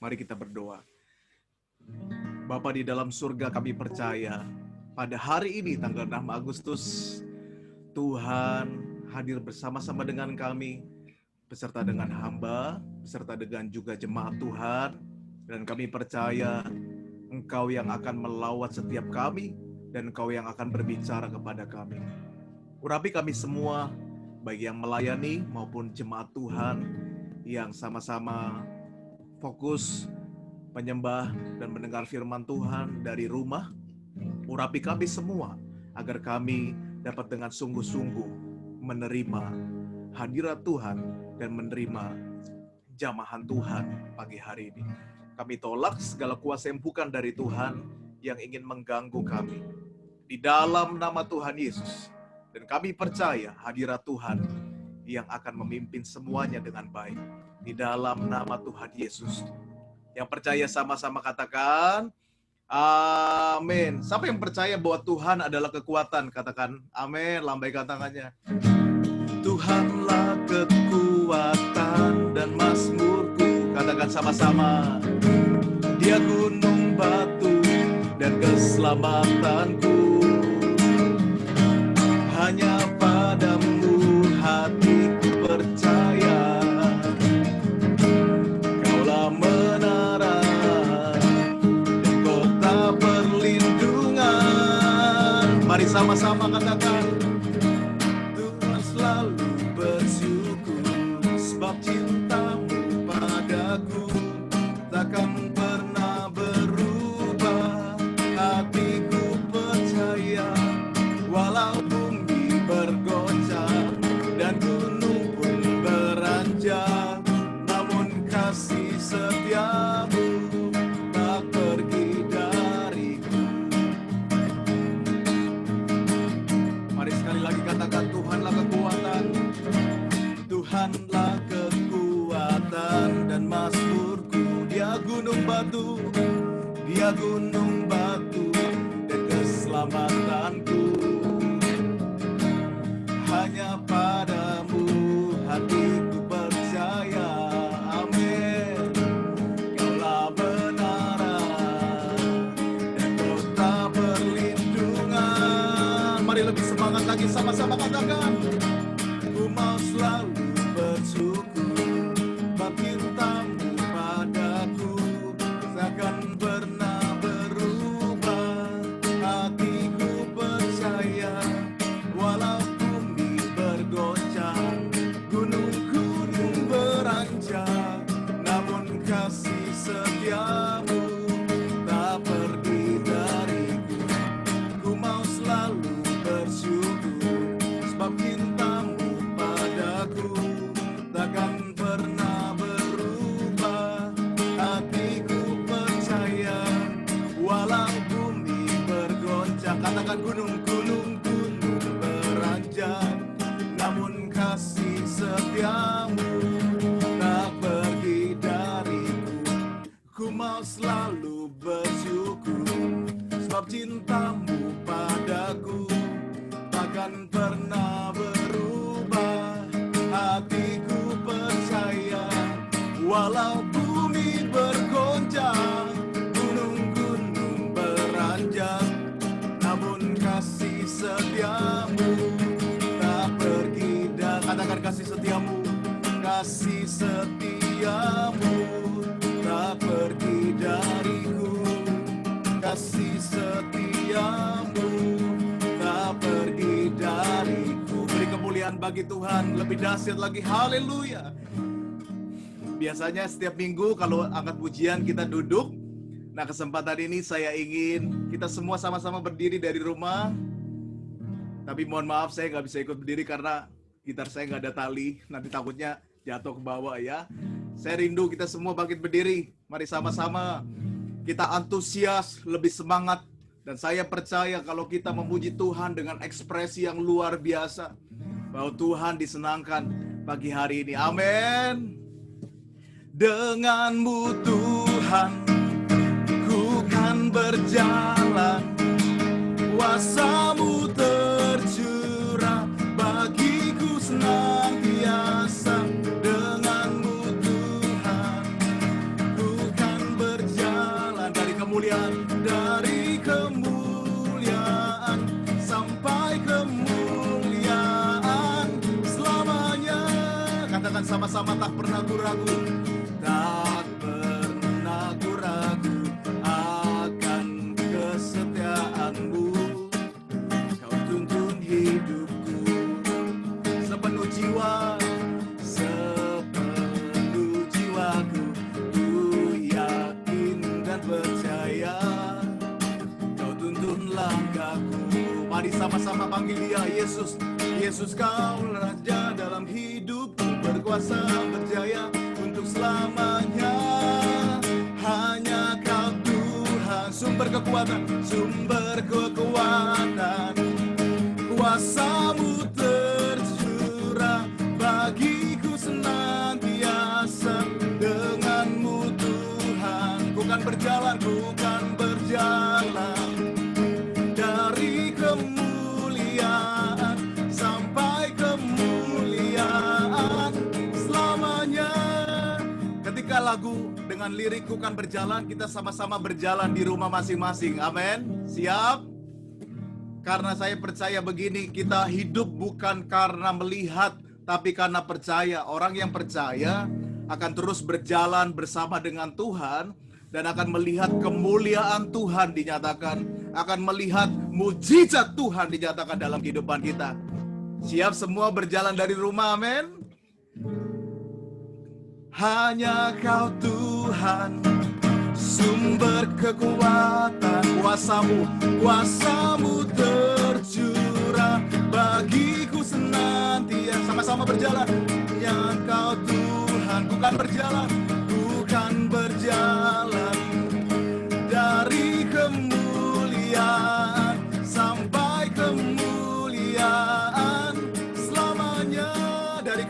Mari kita berdoa. Bapa di dalam surga, kami percaya pada hari ini tanggal 6 Agustus, Tuhan hadir bersama-sama dengan kami, beserta dengan hamba, beserta dengan juga jemaat Tuhan. Dan kami percaya Engkau yang akan melawat setiap kami, dan Engkau yang akan berbicara kepada kami. Urapi kami semua, baik yang melayani maupun jemaat Tuhan yang sama-sama fokus menyembah dan mendengar firman Tuhan dari rumah. Urapi kami semua agar kami dapat dengan sungguh-sungguh menerima hadirat Tuhan dan menerima jamahan Tuhan pagi hari ini. Kami tolak segala kuasa yang bukan dari Tuhan yang ingin mengganggu kami. Di dalam nama Tuhan Yesus. Dan kami percaya hadirat Tuhan yang akan memimpin semuanya dengan baik. Di dalam nama Tuhan Yesus. Yang percaya sama-sama katakan, amin. Siapa yang percaya bahwa Tuhan adalah kekuatan? Katakan, amin. Lambaikan tangannya. Tuhanlah kekuatan dan mazmurku. Katakan sama-sama. Dia gunung batu dan keselamatanku. Hanya padamu hatiku percaya. Kaulah menara dan kota perlindungan. Mari sama-sama katakan, Tuhan selalu bersyukur, sebab cintamu padaku takkan pernah berubah. Hatiku percaya, walau bergoncang dan gunung pun beranjak, namun kasih setiamu tak pergi dariku. Mari sekali lagi katakan, Tuhanlah kekuatan. Tuhanlah kekuatan dan mazmurku. Dia gunung batu, Dia gunung batu dan keselamatanku. Hanya padamu hatiku percaya, amin. Kaulah menara dan kota perlindungan. Mari lebih semangat lagi, sama-sama katakan, ku mau selalu bersyukur, sebab cintamu padaku takkan pernah berubah. Hatiku percaya, walau gunung-gunung beranjak, namun kasih setiamu tak pergi dariku. Ku mau selalu bersyukur, sebab cintamu padaku takkan pernah berubah. Hatiku percaya, walau bumi bergoncang. Katakan, gunung-gunung beranjak, namun kasih setiamu tak pergi dariku. Ku mau selalu bersyukur, sebab cintamu padaku takkan pernah berubah. Hatiku percaya, walau bumi bergoncang, gunung-gunung beranjak, namun kasih setiamu tak pergi. Katakan, kasih setiamu, kasih setiamu tak pergi dariku. Kasih setiamu tak pergi dariku. Beri kemuliaan bagi Tuhan, lebih dahsyat lagi, haleluya. Biasanya setiap minggu kalau angkat pujian kita duduk. Nah, kesempatan ini saya ingin kita semua sama-sama berdiri dari rumah. Tapi mohon maaf, saya nggak bisa ikut berdiri karena gitar saya nggak ada tali, nanti takutnya jatuh ke bawah ya. Saya rindu kita semua bangkit berdiri. Mari sama-sama kita antusias, lebih semangat. Dan saya percaya kalau kita memuji Tuhan dengan ekspresi yang luar biasa, bahwa Tuhan disenangkan pagi hari ini. Amin. Denganmu Tuhan, ku kan berjalan, kuasa-Mu tercurah bagiku senantiasa. Denganmu Tuhan, ku kan ku ragu, tak pernah ku ragu akan kesetiaan-Mu. Kau tuntun hidupku sepenuh jiwa, sepenuh jiwaku, ku yakin dan percaya. Kau tuntun langkahku. Mari sama-sama panggil Dia, Yesus. Yesus, Kau Raja dalam hidupku, berkuasa berjaya untuk selamanya. Hanya Kau Tuhan, sumber kekuatan, kuasa-Mu tercurah bagiku senantiasa. Dengan-Mu Tuhan, ku kan berjalan dari kemuliaan sampai kemuliaan selamanya. Ketika lagu dengan lirikku kan berjalan, kita sama-sama berjalan di rumah masing-masing. Amin. Siap? Karena saya percaya begini, kita hidup bukan karena melihat, tapi karena percaya. Orang yang percaya akan terus berjalan bersama dengan Tuhan dan akan melihat kemuliaan Tuhan dinyatakan, akan melihat mujizat Tuhan dinyatakan dalam kehidupan kita. Siap semua berjalan dari rumah, amin. Hanya Kau Tuhan, sumber kekuatan, kuasa-Mu tercurah bagiku senantiasa. Sama-sama berjalan. Hanya Kau Tuhan, ku kan berjalan dari kemuliaan sampai kemuliaan selamanya. Dari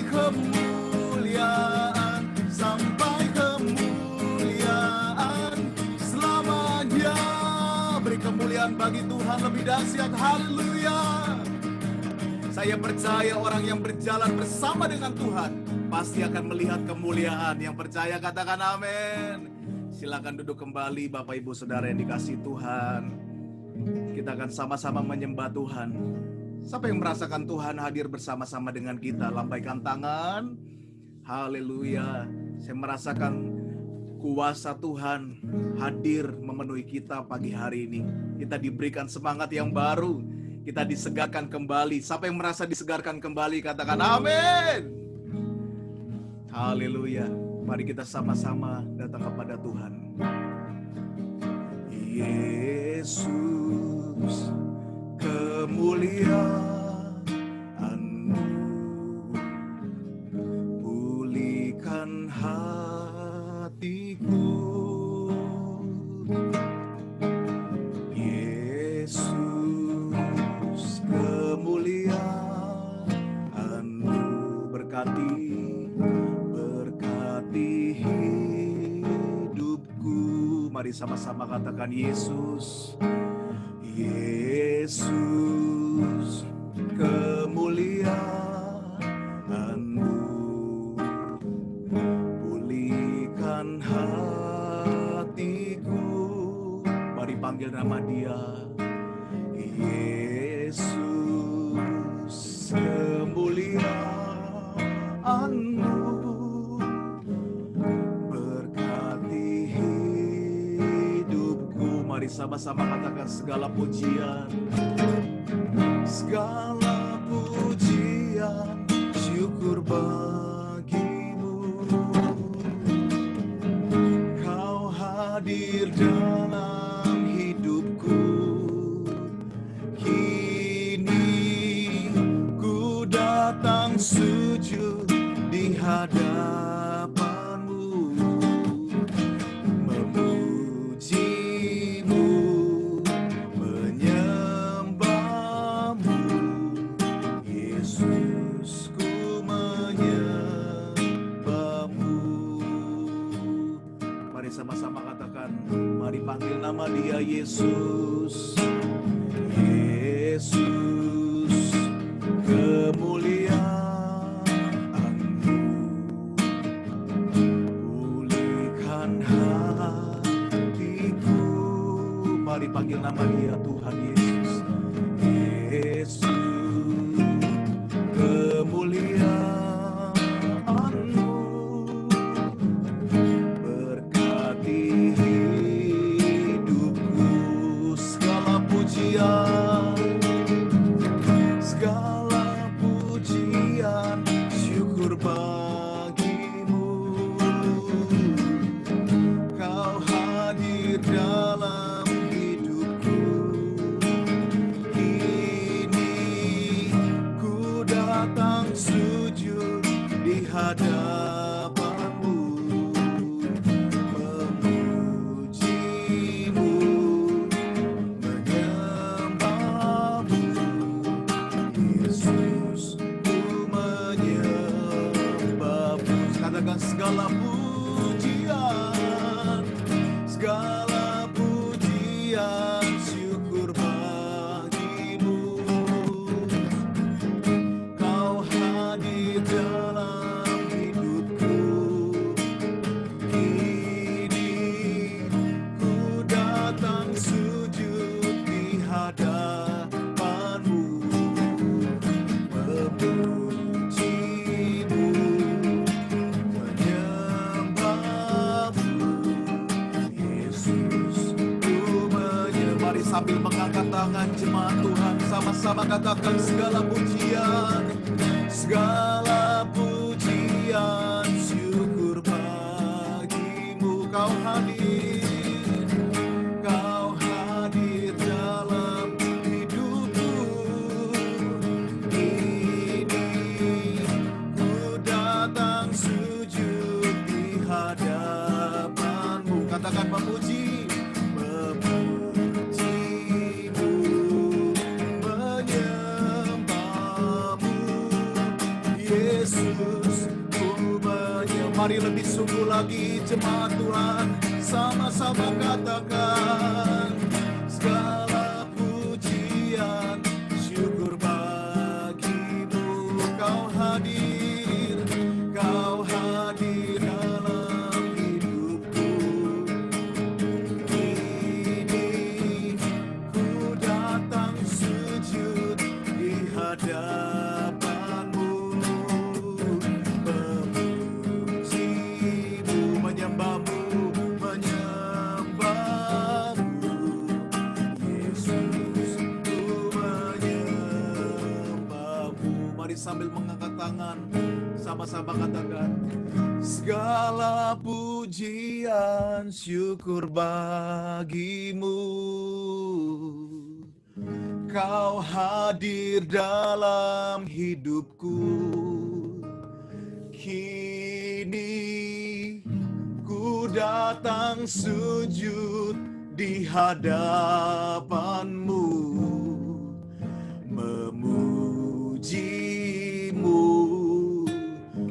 kemuliaan sampai kemuliaan selamanya. Beri kemuliaan bagi Tuhan lebih dahsyat. Haleluya. Saya percaya orang yang berjalan bersama dengan Tuhan pasti akan melihat kemuliaan. Yang percaya katakan amin. Silakan duduk kembali Bapak Ibu Saudara yang dikasihi Tuhan. Kita akan sama-sama menyembah Tuhan. Siapa yang merasakan Tuhan hadir bersama-sama dengan kita? Lambaikan tangan. Haleluya. Saya merasakan kuasa Tuhan hadir memenuhi kita pagi hari ini. Kita diberikan semangat yang baru. Kita disegarkan kembali. Siapa yang merasa disegarkan kembali? Katakan amin. Haleluya. Mari kita sama-sama datang kepada Tuhan. Yesus, kemuliaan-Mu pulihkan hatiku. Yesus, kemuliaan-Mu berkati hidupku. Mari sama-sama katakan Yesus. Yesus, kemuliaan-Mu pulihkan hatiku. Mari panggil nama Dia. Yesus, kemuliaan-Mu berkati hidupku. Mari sama-sama katakan segala pujian, syukur bagimu. Kau hadir dalam hidupku. Kini ku datang sujud di hadapan-Mu, memuji-Mu, menyembah-Mu. Yesus, ku menyembah-Mu. Mari sama-sama katakan, mari panggil nama Dia, Yesus. Yesus, kemuliaan-Mu pulihkan hatiku. Mari panggil nama Dia, Tuhan Yesus. Yesus, kemuliaan-Mu hadapan-Mu, memuji-Mu, menyembah-Mu, Yesus, ku menyembah-Mu. Katakan segala pujian, segala pujian, syukur bagimu. Kau hadir dalam hidupku, kini ku datang sujud di hadapan-Mu, memuji-Mu, menyembah-Mu, Yesus, ku menyembah. Mari sambil mengangkat tangan jemaat Tuhan, sama-sama katakan segala pujian, segala pujian, syukur bagimu. Kau hadir dalam hidupku, kini ku datang sujud di hadapan-Mu. Katakan memuji, memuji-Mu, menyembah-Mu, Yesus, ku menyembah. Mari lebih sungguh lagi jemaat Tuhan, sama-sama katakan segala pujian, syukur bagimu. Kau hadir dalam hidupku, kini ku datang sujud di hadapan-Mu, memuji-Mu, menyembah-Mu, menyembah-Mu, Yesus, ku menyembah-Mu. Mari sambil mengangkat tangan, sama-sama katakan segala pujian, syukur bagimu. Kau hadir dalam hidupku, kini ku datang sujud di hadapan-Mu, memuji-Mu,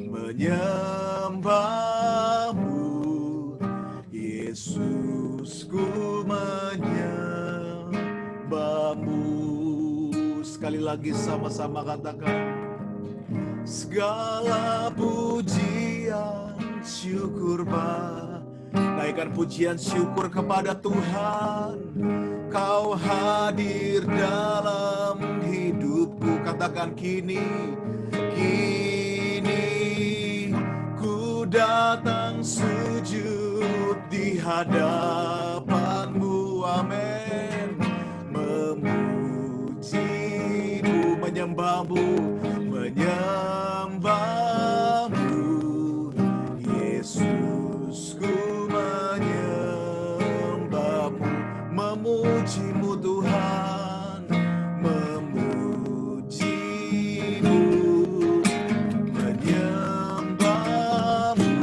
menyembah-Mu, Yesus, ku menyembah-Mu. Sekali lagi sama-sama katakan segala pujian, syukur naikkan pujian syukur kepada Tuhan. Kau hadir dalam hidupku. Katakan kini ku datang sujud di hadapan-Mu. Amin. Memuji-Mu, menyembah-Mu, menyembah-Mu, Yesus, ku menyembah-Mu, memuji-Mu Tuhan, memuji-Mu, menyembah-Mu,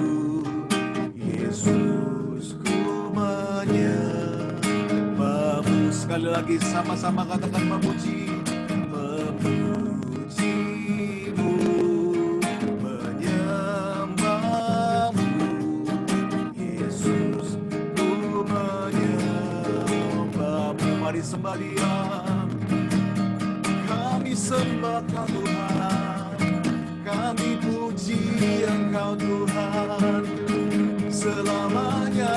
Yesus, ku menyembah-Mu. Sekali lagi sama-sama katakan memuji, memuji-Mu, menyembah-Mu, Yesus, ku menyembah-Mu. Mari sembah Dia, kami sembah Kau Tuhan, kami puji Engkau Tuhan selamanya.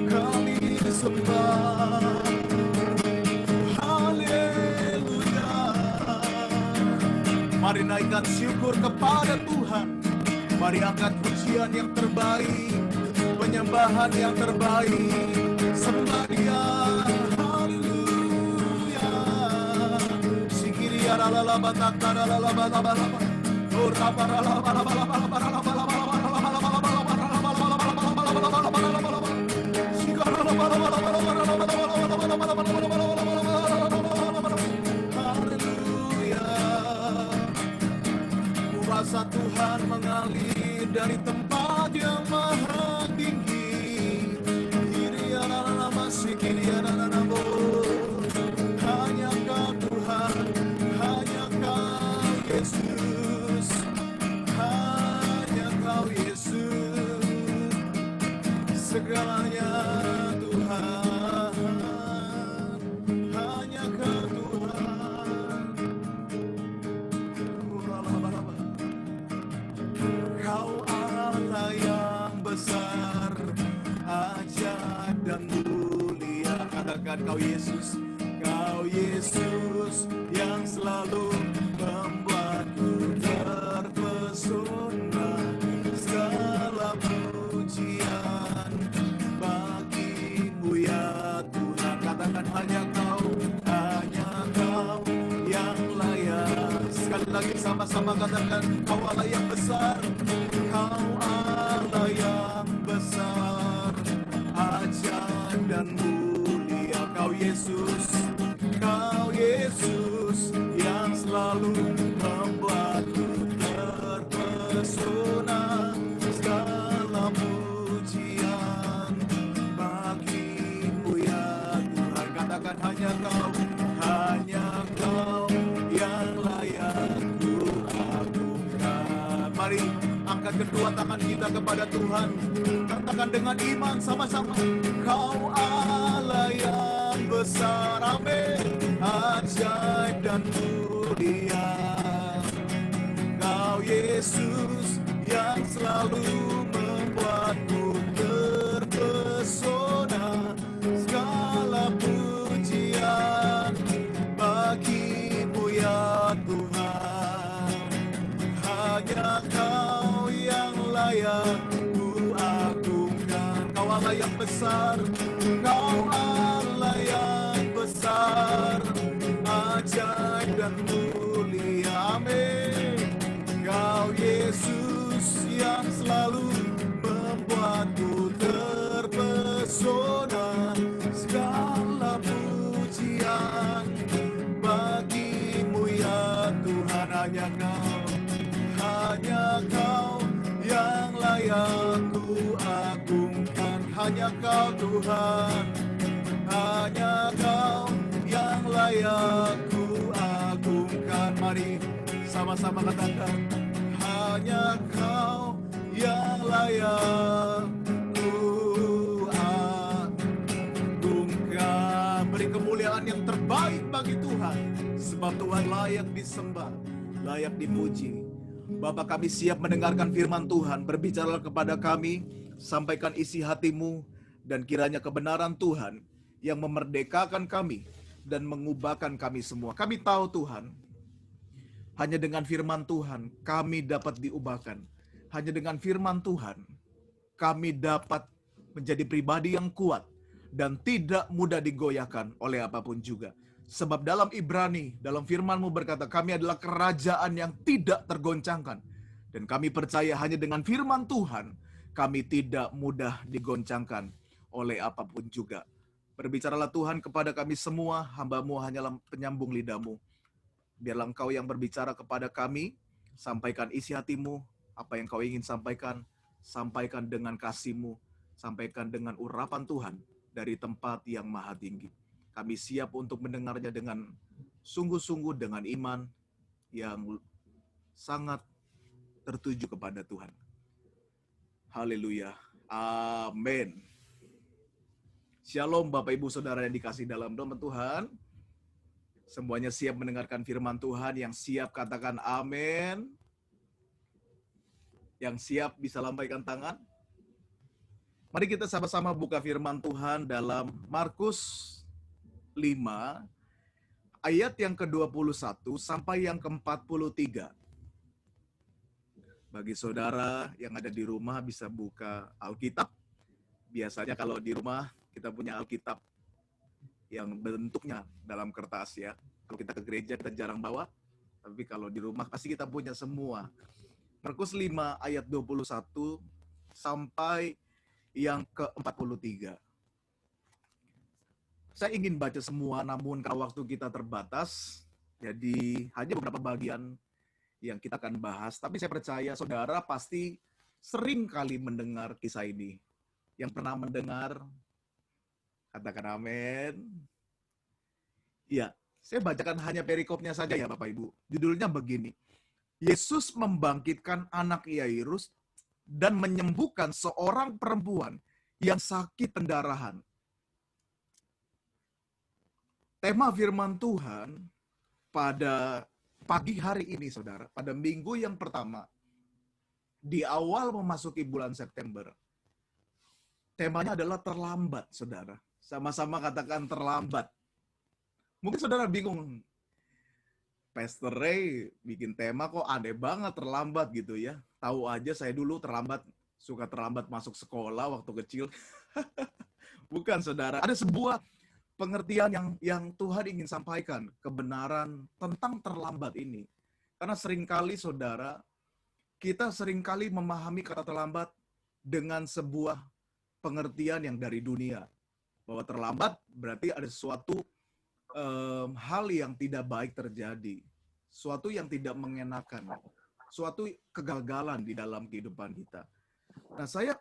Kami sembah, haleluya. Mari naikkan syukur kepada Tuhan. Mari angkat pujian yang terbaik, penyembahan yang terbaik. Sembah Dia, haleluya. Sikiri aralala batakara lala balaba. dan mulia. Katakan Kau Yesus, Kau Yesus yang selalu membuatku terpesona. Segala pujian bagimu ya Tuhan. Katakan hanya Kau yang layak. Sekali lagi sama-sama katakan, Kau Allah yang besar, Kau Allah yang besar, ajaib dan mulia. Kau Yesus yang selalu membuatku terpesona. Segala pujian bagimu ya Tuhan. Katakan hanya Kau yang layak ku agungkan. Mari angkat kedua tangan kita kepada Tuhan. Katakan dengan iman sama-sama, Kau Allah yang besar, amin, ajaib dan mulia. Kau Yesus yang selalu membuatku terpesona. Segala pujian bagimu ya Tuhan. Hanya Kau yang layak ku agungkan. Kau Allah yang besar, Kau Allah yang besar, ajaib dan mulia, amin. Kau Yesus yang selalu membuatku terpesona. Segala pujian bagimu ya Tuhan. Hanya Kau yang layak ku agungkan. Hanya Kau Tuhan, hanya Kau yang layak ku agungkan. Mari sama-sama katakan, hanya Kau yang layak ku agungkan. Beri kemuliaan yang terbaik bagi Tuhan, sebab Tuhan layak disembah, layak dipuji. Bapa, kami siap mendengarkan firman Tuhan. Berbicaralah kepada kami, sampaikan isi hati-Mu, dan kiranya kebenaran Tuhan yang memerdekakan kami dan mengubahkan kami semua. Kami tahu Tuhan, hanya dengan firman Tuhan kami dapat diubahkan. Hanya dengan firman Tuhan kami dapat menjadi pribadi yang kuat dan tidak mudah digoyahkan oleh apapun juga. Sebab dalam Ibrani, dalam firman-Mu berkata, kami adalah kerajaan yang tidak tergoncangkan. Dan kami percaya hanya dengan firman Tuhan, kami tidak mudah digoncangkan oleh apapun juga. Berbicaralah Tuhan kepada kami semua, hamba-Mu hanyalah penyambung lidah-Mu. Biarlah Engkau yang berbicara kepada kami, sampaikan isi hati-Mu, apa yang Kau ingin sampaikan dengan kasih-Mu, sampaikan dengan urapan Tuhan dari tempat yang maha tinggi. Kami siap untuk mendengarnya dengan sungguh-sungguh, dengan iman yang sangat tertuju kepada Tuhan. Haleluya. Amin. Shalom Bapak Ibu Saudara yang dikasihi dalam nama Tuhan. Semuanya siap mendengarkan firman Tuhan. Yang siap katakan amin. Yang siap bisa lambaikan tangan. Mari kita sama-sama buka firman Tuhan dalam Markus 5, ayat yang ke-21 sampai yang ke-43. Bagi saudara yang ada di rumah bisa buka Alkitab. Biasanya kalau di rumah kita punya Alkitab yang bentuknya dalam kertas ya. Kalau kita ke gereja kita jarang bawa, tapi kalau di rumah pasti kita punya semua. Markus 5 ayat 21 sampai yang ke-43. Saya ingin baca semua, namun kalau waktu kita terbatas, jadi hanya beberapa bagian yang kita akan bahas. Tapi saya percaya saudara pasti sering kali mendengar kisah ini. Yang pernah mendengar, katakan amin. Ya, saya bacakan hanya perikopnya saja ya Bapak Ibu. Judulnya begini, Yesus membangkitkan anak Yairus dan menyembuhkan seorang perempuan yang sakit pendarahan. Tema firman Tuhan pada pagi hari ini, saudara, pada minggu yang pertama, di awal memasuki bulan September, temanya adalah terlambat, saudara. Sama-sama katakan terlambat. Mungkin saudara bingung, Pastor Ray bikin tema kok aneh banget terlambat gitu ya. Tahu aja saya dulu suka terlambat masuk sekolah waktu kecil. Bukan, saudara. Ada sebuah pengertian yang Tuhan ingin sampaikan, kebenaran tentang terlambat ini. Karena seringkali, saudara, kita seringkali memahami kata terlambat dengan sebuah pengertian yang dari dunia. Bahwa terlambat berarti ada suatu hal yang tidak baik terjadi. Suatu yang tidak mengenakan. Suatu kegagalan di dalam kehidupan kita. Nah, saya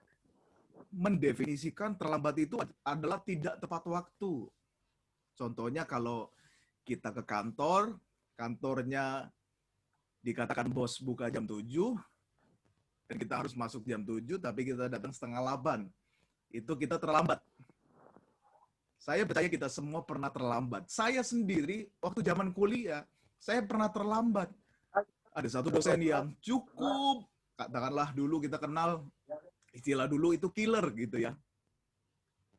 mendefinisikan terlambat itu adalah tidak tepat waktu. Contohnya kalau kita ke kantor, kantornya dikatakan bos buka jam 7, dan kita harus masuk jam 7, tapi kita datang setengah 8. Itu kita terlambat. Saya percaya kita semua pernah terlambat. Saya sendiri, waktu zaman kuliah, saya pernah terlambat. Ada satu dosen yang cukup, katakanlah dulu kita kenal, istilah dulu itu killer gitu ya.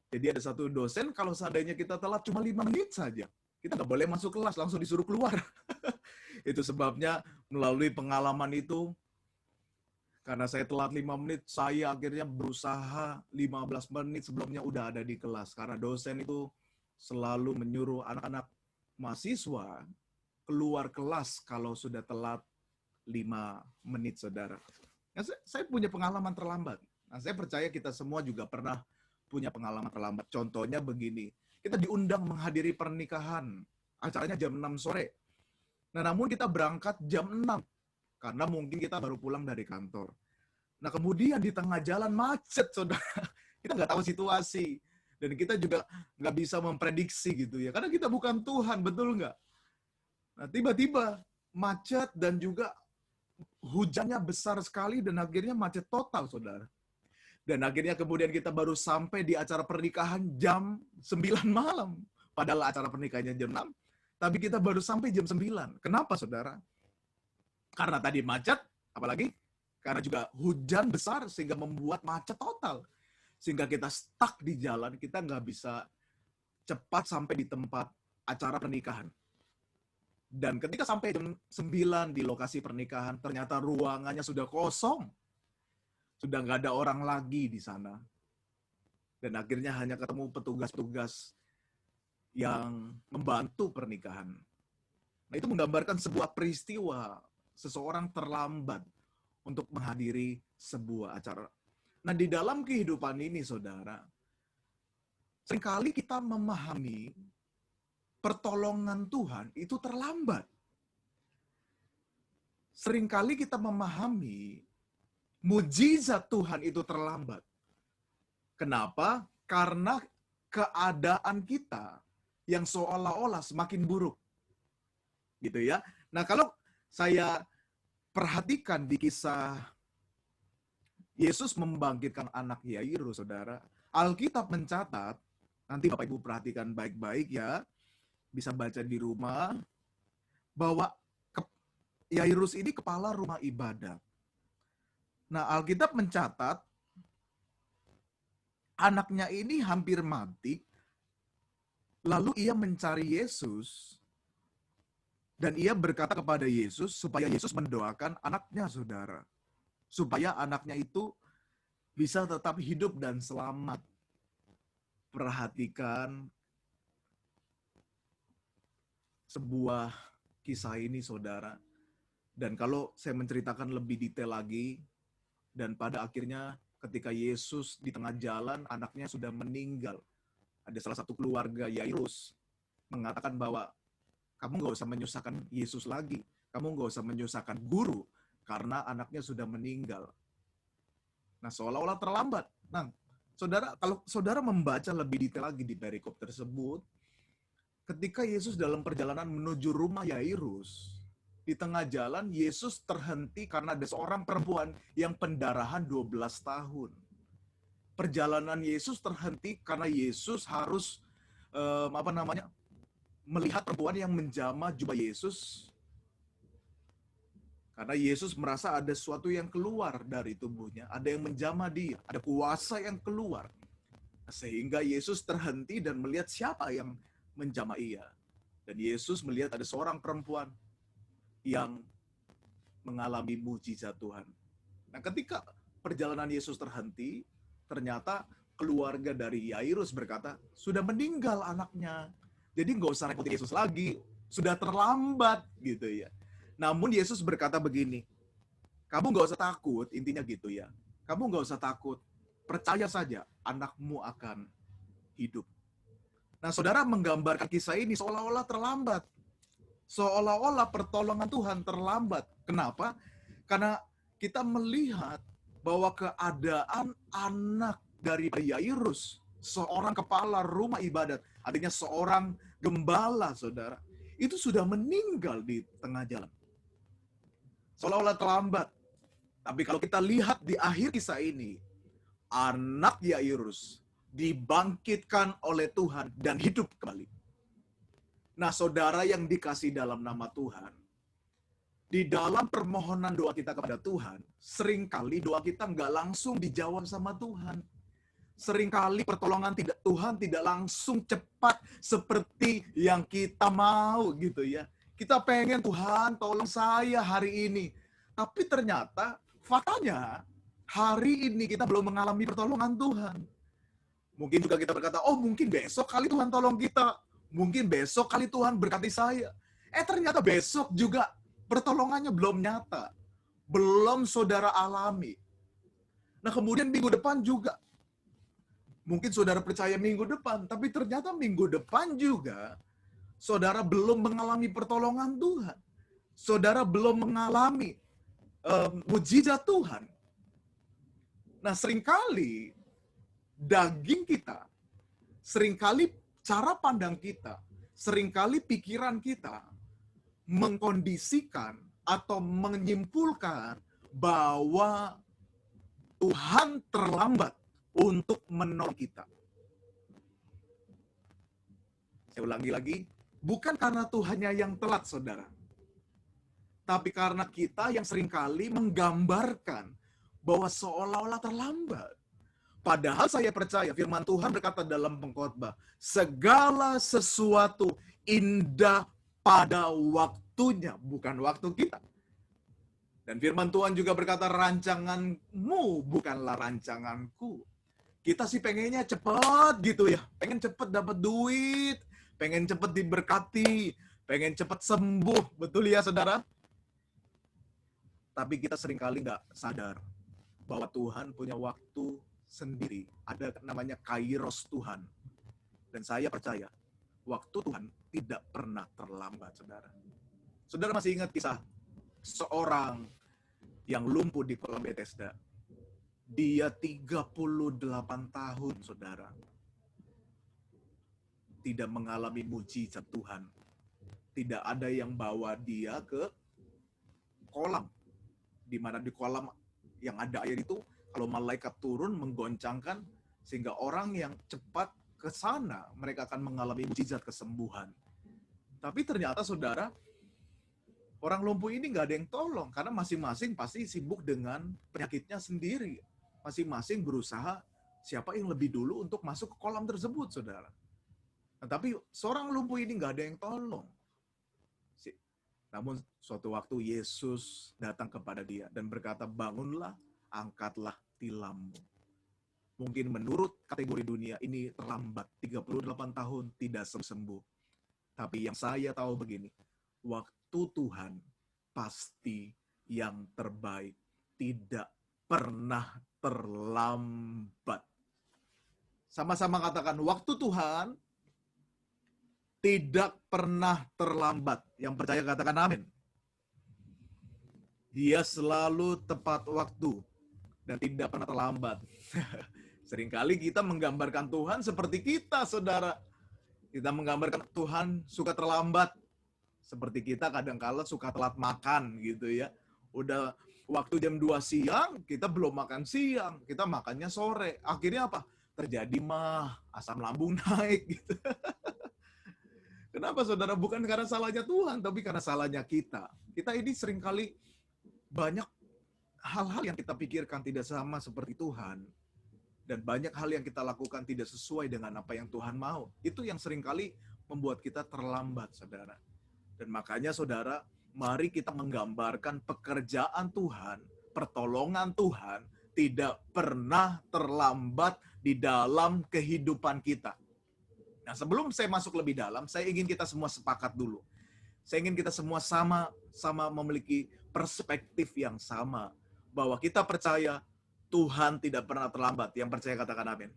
Jadi ada satu dosen, kalau seandainya kita telat cuma 5 menit saja, kita nggak boleh masuk kelas, langsung disuruh keluar. Itu sebabnya melalui pengalaman itu, karena saya telat 5 menit, saya akhirnya berusaha 15 menit sebelumnya udah ada di kelas. Karena dosen itu selalu menyuruh anak-anak mahasiswa keluar kelas kalau sudah telat 5 menit, saudara. Nah, saya punya pengalaman terlambat. Nah, saya percaya kita semua juga pernah punya pengalaman terlambat. Contohnya begini, kita diundang menghadiri pernikahan, acaranya jam 6 sore. Nah, namun kita berangkat jam 6, karena mungkin kita baru pulang dari kantor. Nah, kemudian di tengah jalan macet, saudara. Kita nggak tahu situasi. Dan kita juga nggak bisa memprediksi gitu ya. Karena kita bukan Tuhan, betul nggak? Nah, tiba-tiba macet dan juga hujannya besar sekali dan akhirnya macet total, saudara. Dan akhirnya kemudian kita baru sampai di acara pernikahan jam 9 malam. Padahal acara pernikahannya jam 6, tapi kita baru sampai jam 9. Kenapa, saudara? Karena tadi macet, apalagi karena juga hujan besar sehingga membuat macet total. Sehingga kita stuck di jalan, kita nggak bisa cepat sampai di tempat acara pernikahan. Dan ketika sampai jam 9 di lokasi pernikahan, ternyata ruangannya sudah kosong. Sudah nggak ada orang lagi di sana. Dan akhirnya hanya ketemu petugas-petugas yang membantu pernikahan. Nah, itu menggambarkan sebuah peristiwa seseorang terlambat untuk menghadiri sebuah acara. Nah, di dalam kehidupan ini, saudara, seringkali kita memahami pertolongan Tuhan itu terlambat. Seringkali kita memahami mujizat Tuhan itu terlambat. Kenapa? Karena keadaan kita yang seolah-olah semakin buruk. Gitu ya. Nah, kalau saya perhatikan di kisah Yesus membangkitkan anak Yairus, saudara, Alkitab mencatat, nanti Bapak Ibu perhatikan baik-baik ya, bisa baca di rumah, bahwa Yairus ini kepala rumah ibadat. Nah, Alkitab mencatat, anaknya ini hampir mati, lalu ia mencari Yesus, dan ia berkata kepada Yesus, supaya Yesus mendoakan anaknya, saudara. Supaya anaknya itu bisa tetap hidup dan selamat. Perhatikan sebuah kisah ini, saudara. Dan kalau saya menceritakan lebih detail lagi, dan pada akhirnya ketika Yesus di tengah jalan, anaknya sudah meninggal. Ada salah satu keluarga Yairus mengatakan bahwa kamu nggak usah menyusahkan Yesus lagi. Kamu nggak usah menyusahkan guru, karena anaknya sudah meninggal. Nah, seolah-olah terlambat. Nah, saudara, kalau saudara membaca lebih detail lagi di perikop tersebut, ketika Yesus dalam perjalanan menuju rumah Yairus, di tengah jalan Yesus terhenti karena ada seorang perempuan yang pendarahan 12 tahun. Perjalanan Yesus terhenti karena Yesus harus melihat perempuan yang menjamah jubah Yesus. Karena Yesus merasa ada sesuatu yang keluar dari tubuhnya, ada yang menjamah dia, ada kuasa yang keluar. Sehingga Yesus terhenti dan melihat siapa yang menjamah ia. Dan Yesus melihat ada seorang perempuan yang mengalami mujizat Tuhan. Nah, ketika perjalanan Yesus terhenti, ternyata keluarga dari Yairus berkata, sudah meninggal anaknya. Jadi nggak usah repotin Yesus lagi, sudah terlambat gitu ya. Namun Yesus berkata begini, kamu nggak usah takut, intinya gitu ya. Kamu nggak usah takut, percaya saja anakmu akan hidup. Nah, saudara menggambarkan kisah ini seolah-olah terlambat. Seolah-olah pertolongan Tuhan terlambat. Kenapa? Karena kita melihat bahwa keadaan anak dari Yairus, seorang kepala rumah ibadat, artinya seorang gembala, saudara, itu sudah meninggal di tengah jalan. Seolah-olah terlambat. Tapi kalau kita lihat di akhir kisah ini, anak Yairus dibangkitkan oleh Tuhan dan hidup kembali. Nah, saudara yang dikasih dalam nama Tuhan, di dalam permohonan doa kita kepada Tuhan, seringkali doa kita nggak langsung dijawab sama Tuhan. Seringkali pertolongan Tuhan tidak langsung cepat seperti yang kita mau gitu ya. Kita pengen Tuhan tolong saya hari ini. Tapi ternyata faktanya hari ini kita belum mengalami pertolongan Tuhan. Mungkin juga kita berkata, oh mungkin besok kali Tuhan tolong kita. Mungkin besok kali Tuhan berkati saya. Ternyata besok juga pertolongannya belum nyata. Belum saudara alami. Nah kemudian minggu depan juga. Mungkin saudara percaya minggu depan, tapi ternyata minggu depan juga saudara belum mengalami pertolongan Tuhan. Saudara belum mengalami mujizat Tuhan. Nah seringkali daging kita, seringkali cara pandang kita, seringkali pikiran kita mengkondisikan atau menyimpulkan bahwa Tuhan terlambat untuk menolong kita. Saya ulangi lagi, bukan karena Tuhannya yang telat, saudara. Tapi karena kita yang seringkali menggambarkan bahwa seolah-olah terlambat. Padahal saya percaya firman Tuhan berkata dalam Pengkhotbah, segala sesuatu indah pada waktunya, bukan waktu kita. Dan firman Tuhan juga berkata, rancanganmu bukanlah rancanganku. Kita sih pengennya cepat gitu ya, pengen cepat dapat duit, pengen cepat diberkati, pengen cepat sembuh, betul ya saudara? Tapi kita seringkali nggak sadar bahwa Tuhan punya waktu sendiri, ada namanya kairos Tuhan. Dan saya percaya, waktu Tuhan tidak pernah terlambat, saudara. Saudara masih ingat kisah seorang yang lumpuh di kolam Bethesda? Dia 38 tahun, saudara. Tidak mengalami mujizat Tuhan. Tidak ada yang bawa dia ke kolam. Di mana di kolam yang ada air itu, kalau malaikat turun menggoncangkan, sehingga orang yang cepat ke sana, mereka akan mengalami mujizat kesembuhan. Tapi ternyata, saudara, orang lumpuh ini nggak ada yang tolong, karena masing-masing pasti sibuk dengan penyakitnya sendiri. Masing-masing berusaha siapa yang lebih dulu untuk masuk ke kolam tersebut, saudara. Nah, tapi seorang lumpuh ini nggak ada yang tolong. Namun suatu waktu Yesus datang kepada dia dan berkata, bangunlah, angkatlah tilammu. Mungkin menurut kategori dunia ini terlambat, 38 tahun tidak sembuh. Tapi yang saya tahu begini, waktu Tuhan pasti yang terbaik, tidak pernah terlambat. Sama-sama katakan, waktu Tuhan tidak pernah terlambat. Yang percaya katakan amin. Dia selalu tepat waktu dan tidak pernah terlambat. Seringkali kita menggambarkan Tuhan seperti kita, saudara. Kita menggambarkan Tuhan suka terlambat. Seperti kita kadang-kala suka telat makan gitu ya. Udah waktu jam 2 siang, kita belum makan siang. Kita makannya sore. Akhirnya apa? Terjadi asam lambung naik gitu. Kenapa, saudara? Bukan karena salahnya Tuhan, tapi karena salahnya kita. Kita ini seringkali banyak hal-hal yang kita pikirkan tidak sama seperti Tuhan. Dan banyak hal yang kita lakukan tidak sesuai dengan apa yang Tuhan mau. Itu yang seringkali membuat kita terlambat, saudara. Dan makanya, saudara, mari kita menggambarkan pekerjaan Tuhan, pertolongan Tuhan, tidak pernah terlambat di dalam kehidupan kita. Nah, sebelum saya masuk lebih dalam, saya ingin kita semua sepakat dulu. Saya ingin kita semua sama memiliki perspektif yang sama. Bahwa kita percaya Tuhan tidak pernah terlambat. Yang percaya katakan amin.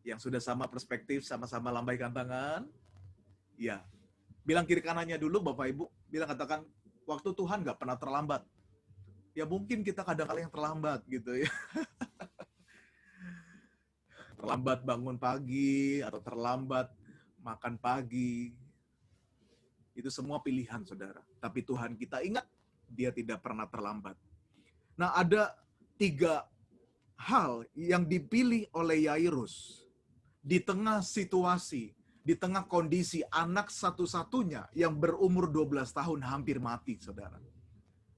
Yang sudah sama perspektif, sama-sama lambaikan tangan. Ya. Bilang kiri kanannya dulu, Bapak Ibu. Bilang katakan, waktu Tuhan nggak pernah terlambat. Ya mungkin kita kadang-kadang yang terlambat gitu ya. Terlambat bangun pagi, atau terlambat makan pagi. Itu semua pilihan, saudara. Tapi Tuhan kita ingat, dia tidak pernah terlambat. Nah, ada 3 hal yang dipilih oleh Yairus di tengah situasi, di tengah kondisi anak satu-satunya yang berumur 12 tahun hampir mati, saudara.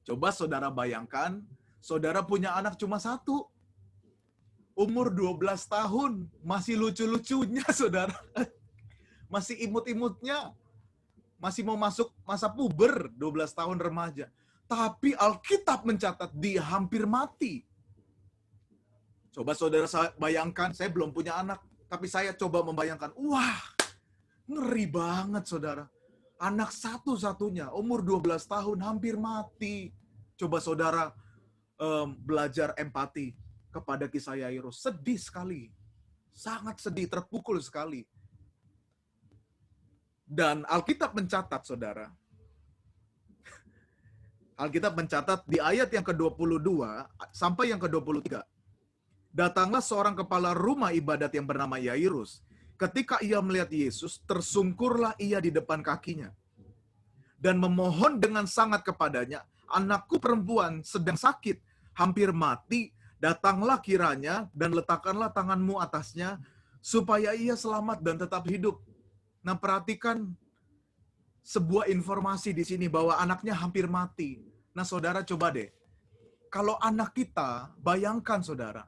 Coba saudara bayangkan, saudara punya anak cuma 1. Umur 12 tahun, masih lucu-lucunya, saudara. Masih imut-imutnya. Masih mau masuk masa puber, 12 tahun remaja. Tapi Alkitab mencatat dia hampir mati. Coba saudara bayangkan, saya belum punya anak, tapi saya coba membayangkan, wah, ngeri banget, saudara. Anak satu-satunya, umur 12 tahun, hampir mati. Coba saudara belajar empati kepada kisah Yairus. Sedih sekali. Sangat sedih, terpukul sekali. Dan Alkitab mencatat, saudara. Alkitab mencatat di ayat yang ke-22 sampai yang ke-23. Datanglah seorang kepala rumah ibadat yang bernama Yairus. Ketika ia melihat Yesus, tersungkurlah ia di depan kakinya. Dan memohon dengan sangat kepadanya, anakku perempuan sedang sakit, hampir mati, datanglah kiranya dan letakkanlah tanganmu atasnya, supaya ia selamat dan tetap hidup. Nah, perhatikan sebuah informasi di sini bahwa anaknya hampir mati. Nah, saudara coba deh, kalau anak kita, bayangkan saudara,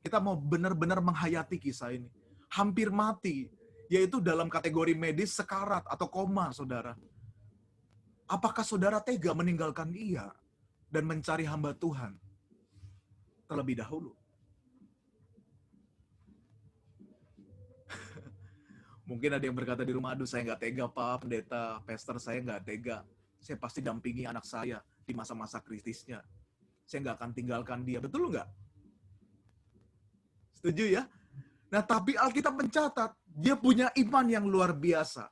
kita mau benar-benar menghayati kisah ini. Hampir mati, yaitu dalam kategori medis sekarat atau koma, saudara. Apakah saudara tega meninggalkan ia dan mencari hamba Tuhan terlebih dahulu? Mungkin ada yang berkata di rumah, aduh saya nggak tega Pak, pendeta, pastor saya nggak tega. Saya pasti dampingi anak saya di masa-masa kritisnya. Saya nggak akan tinggalkan dia. Betul nggak? Setuju ya? Nah, tapi Alkitab mencatat, dia punya iman yang luar biasa.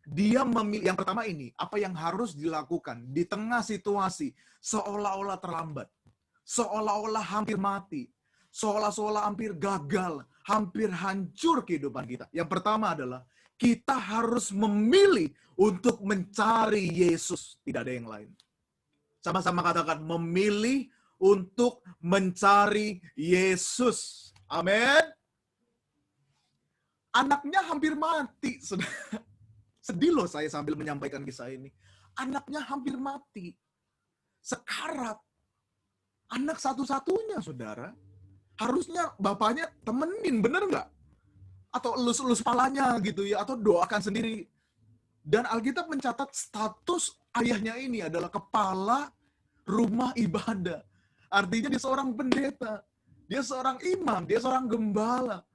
Dia memilih, yang pertama ini, apa yang harus dilakukan di tengah situasi seolah-olah terlambat, seolah-olah hampir mati, seolah-olah hampir gagal, hampir hancur kehidupan kita. Yang pertama adalah, kita harus memilih untuk mencari Yesus, tidak ada yang lain. Sama-sama katakan, memilih untuk mencari Yesus. Amin. Anaknya hampir mati. Sedih loh saya sambil menyampaikan kisah ini. Anaknya hampir mati. Sekarat. Anak satu-satunya, saudara. Harusnya bapaknya temenin, bener nggak? Atau elus-elus palanya gitu ya, atau doakan sendiri. Dan Alkitab mencatat status ayahnya ini adalah kepala rumah ibadah. Artinya dia seorang pendeta. Dia seorang imam, dia seorang gembala.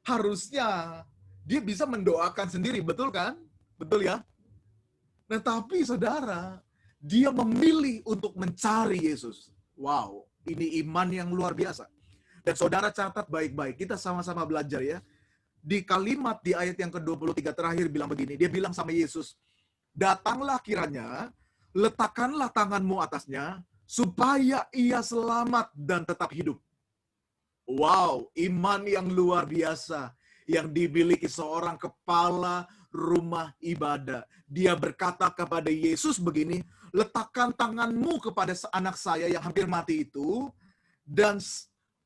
Harusnya dia bisa mendoakan sendiri, betul kan? Betul ya? Nah, tapi saudara, dia memilih untuk mencari Yesus. Wow, ini iman yang luar biasa. Dan saudara catat baik-baik, kita sama-sama belajar ya. Di kalimat di ayat yang ke-23 terakhir bilang begini, dia bilang sama Yesus, datanglah kiranya, letakkanlah tanganmu atasnya, supaya ia selamat dan tetap hidup. Wow, iman yang luar biasa yang dimiliki seorang kepala rumah ibadah. Dia berkata kepada Yesus begini, letakkan tanganmu kepada anak saya yang hampir mati itu, dan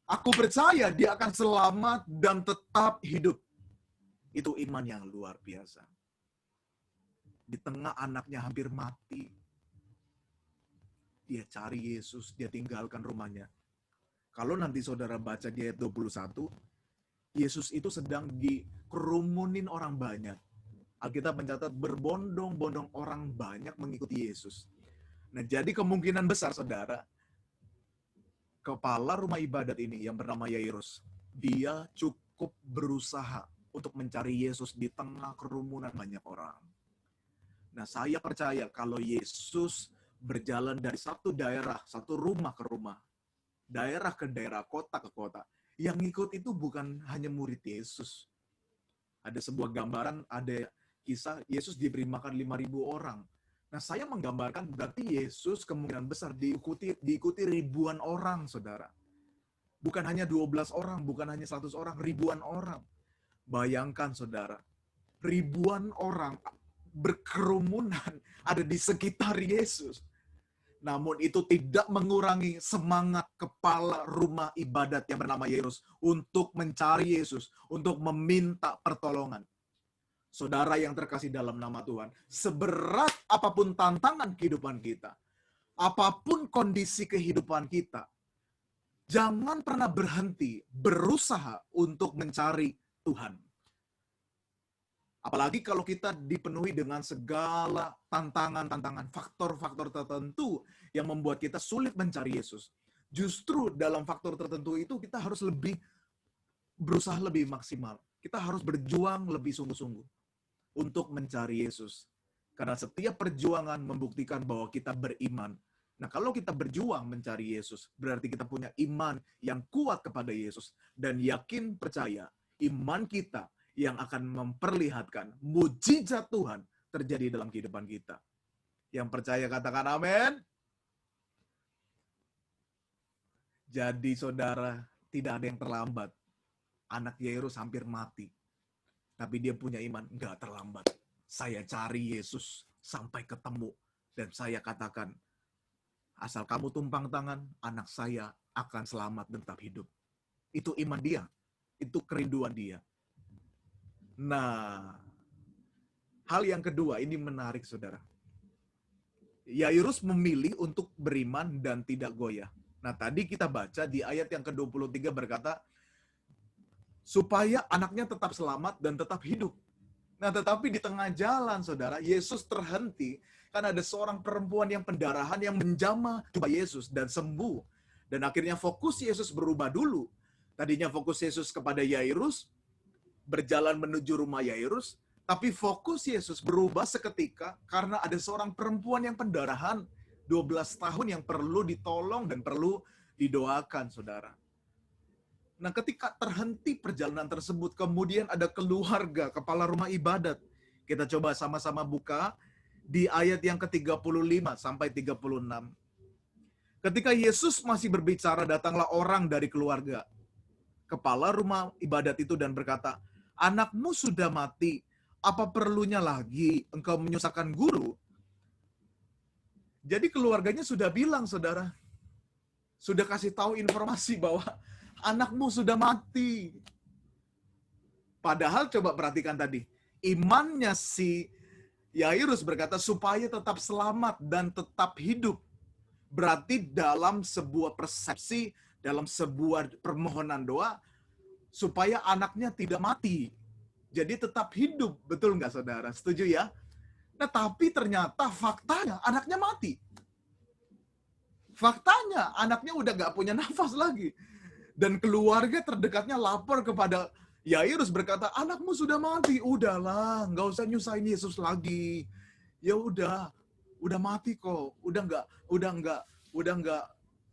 aku percaya dia akan selamat dan tetap hidup. Itu iman yang luar biasa. Di tengah anaknya hampir mati, dia cari Yesus, dia tinggalkan rumahnya. Kalau nanti saudara baca di ayat 21, Yesus itu sedang dikerumunin orang banyak. Alkitab mencatat berbondong-bondong orang banyak mengikuti Yesus. Nah, jadi kemungkinan besar, saudara, kepala rumah ibadat ini yang bernama Yairus, dia cukup berusaha untuk mencari Yesus di tengah kerumunan banyak orang. Nah, saya percaya kalau Yesus berjalan dari satu daerah, satu rumah ke rumah, daerah ke daerah, kota ke kota, yang ngikut itu bukan hanya murid Yesus. Ada sebuah gambaran, ada kisah Yesus diberi makan 5.000 orang. Nah, saya menggambarkan berarti Yesus kemungkinan besar diikuti ribuan orang, saudara. Bukan hanya 12 orang, bukan hanya 100 orang, ribuan orang. Bayangkan, saudara, ribuan orang berkerumunan ada di sekitar Yesus. Namun itu tidak mengurangi semangat kepala rumah ibadat yang bernama Yairus untuk mencari Yesus, untuk meminta pertolongan. Saudara yang terkasih dalam nama Tuhan, seberat apapun tantangan kehidupan kita, apapun kondisi kehidupan kita, jangan pernah berhenti berusaha untuk mencari Tuhan. Apalagi kalau kita dipenuhi dengan segala tantangan-tantangan, faktor-faktor tertentu yang membuat kita sulit mencari Yesus. Justru dalam faktor tertentu itu kita harus berusaha lebih maksimal. Kita harus berjuang lebih sungguh-sungguh untuk mencari Yesus. Karena setiap perjuangan membuktikan bahwa kita beriman. Nah, kalau kita berjuang mencari Yesus, berarti kita punya iman yang kuat kepada Yesus. Dan yakin percaya, iman kita yang akan memperlihatkan mujizat Tuhan terjadi dalam kehidupan kita. Yang percaya katakan amin. Jadi saudara, tidak ada yang terlambat. Anak Yairus hampir mati. Tapi dia punya iman, enggak terlambat. Saya cari Yesus sampai ketemu. Dan saya katakan, asal kamu tumpang tangan, anak saya akan selamat dan tetap hidup. Itu iman dia. Itu kerinduan dia. Nah, hal yang kedua, ini menarik, saudara. Yairus memilih untuk beriman dan tidak goyah. Nah, tadi kita baca di ayat yang ke-23 berkata, supaya anaknya tetap selamat dan tetap hidup. Nah, tetapi di tengah jalan, saudara, Yesus terhenti karena ada seorang perempuan yang pendarahan yang menjamah jubah Yesus dan sembuh. Dan akhirnya fokus Yesus berubah dulu. Tadinya fokus Yesus kepada Yairus, berjalan menuju rumah Yairus, tapi fokus Yesus berubah seketika karena ada seorang perempuan yang pendarahan 12 tahun yang perlu ditolong dan perlu didoakan, saudara. Nah, ketika terhenti perjalanan tersebut, kemudian ada keluarga, kepala rumah ibadat. Kita coba sama-sama buka di ayat yang ke-35 sampai 36. Ketika Yesus masih berbicara, datanglah orang dari keluarga kepala rumah ibadat itu dan berkata, anakmu sudah mati, apa perlunya lagi engkau menyusahkan guru? Jadi keluarganya sudah bilang, saudara, sudah kasih tahu informasi bahwa anakmu sudah mati. Padahal coba perhatikan tadi, imannya si Yairus berkata supaya tetap selamat dan tetap hidup. Berarti dalam sebuah persepsi, dalam sebuah permohonan doa, supaya anaknya tidak mati. Jadi tetap hidup, betul nggak, saudara? Setuju ya? Nah, tapi ternyata faktanya anaknya mati. Faktanya anaknya udah nggak punya nafas lagi. Dan keluarga terdekatnya lapor kepada Yairus berkata, anakmu sudah mati. Udahlah, nggak usah nyusahin Yesus lagi. Ya udah mati kok. Udah nggak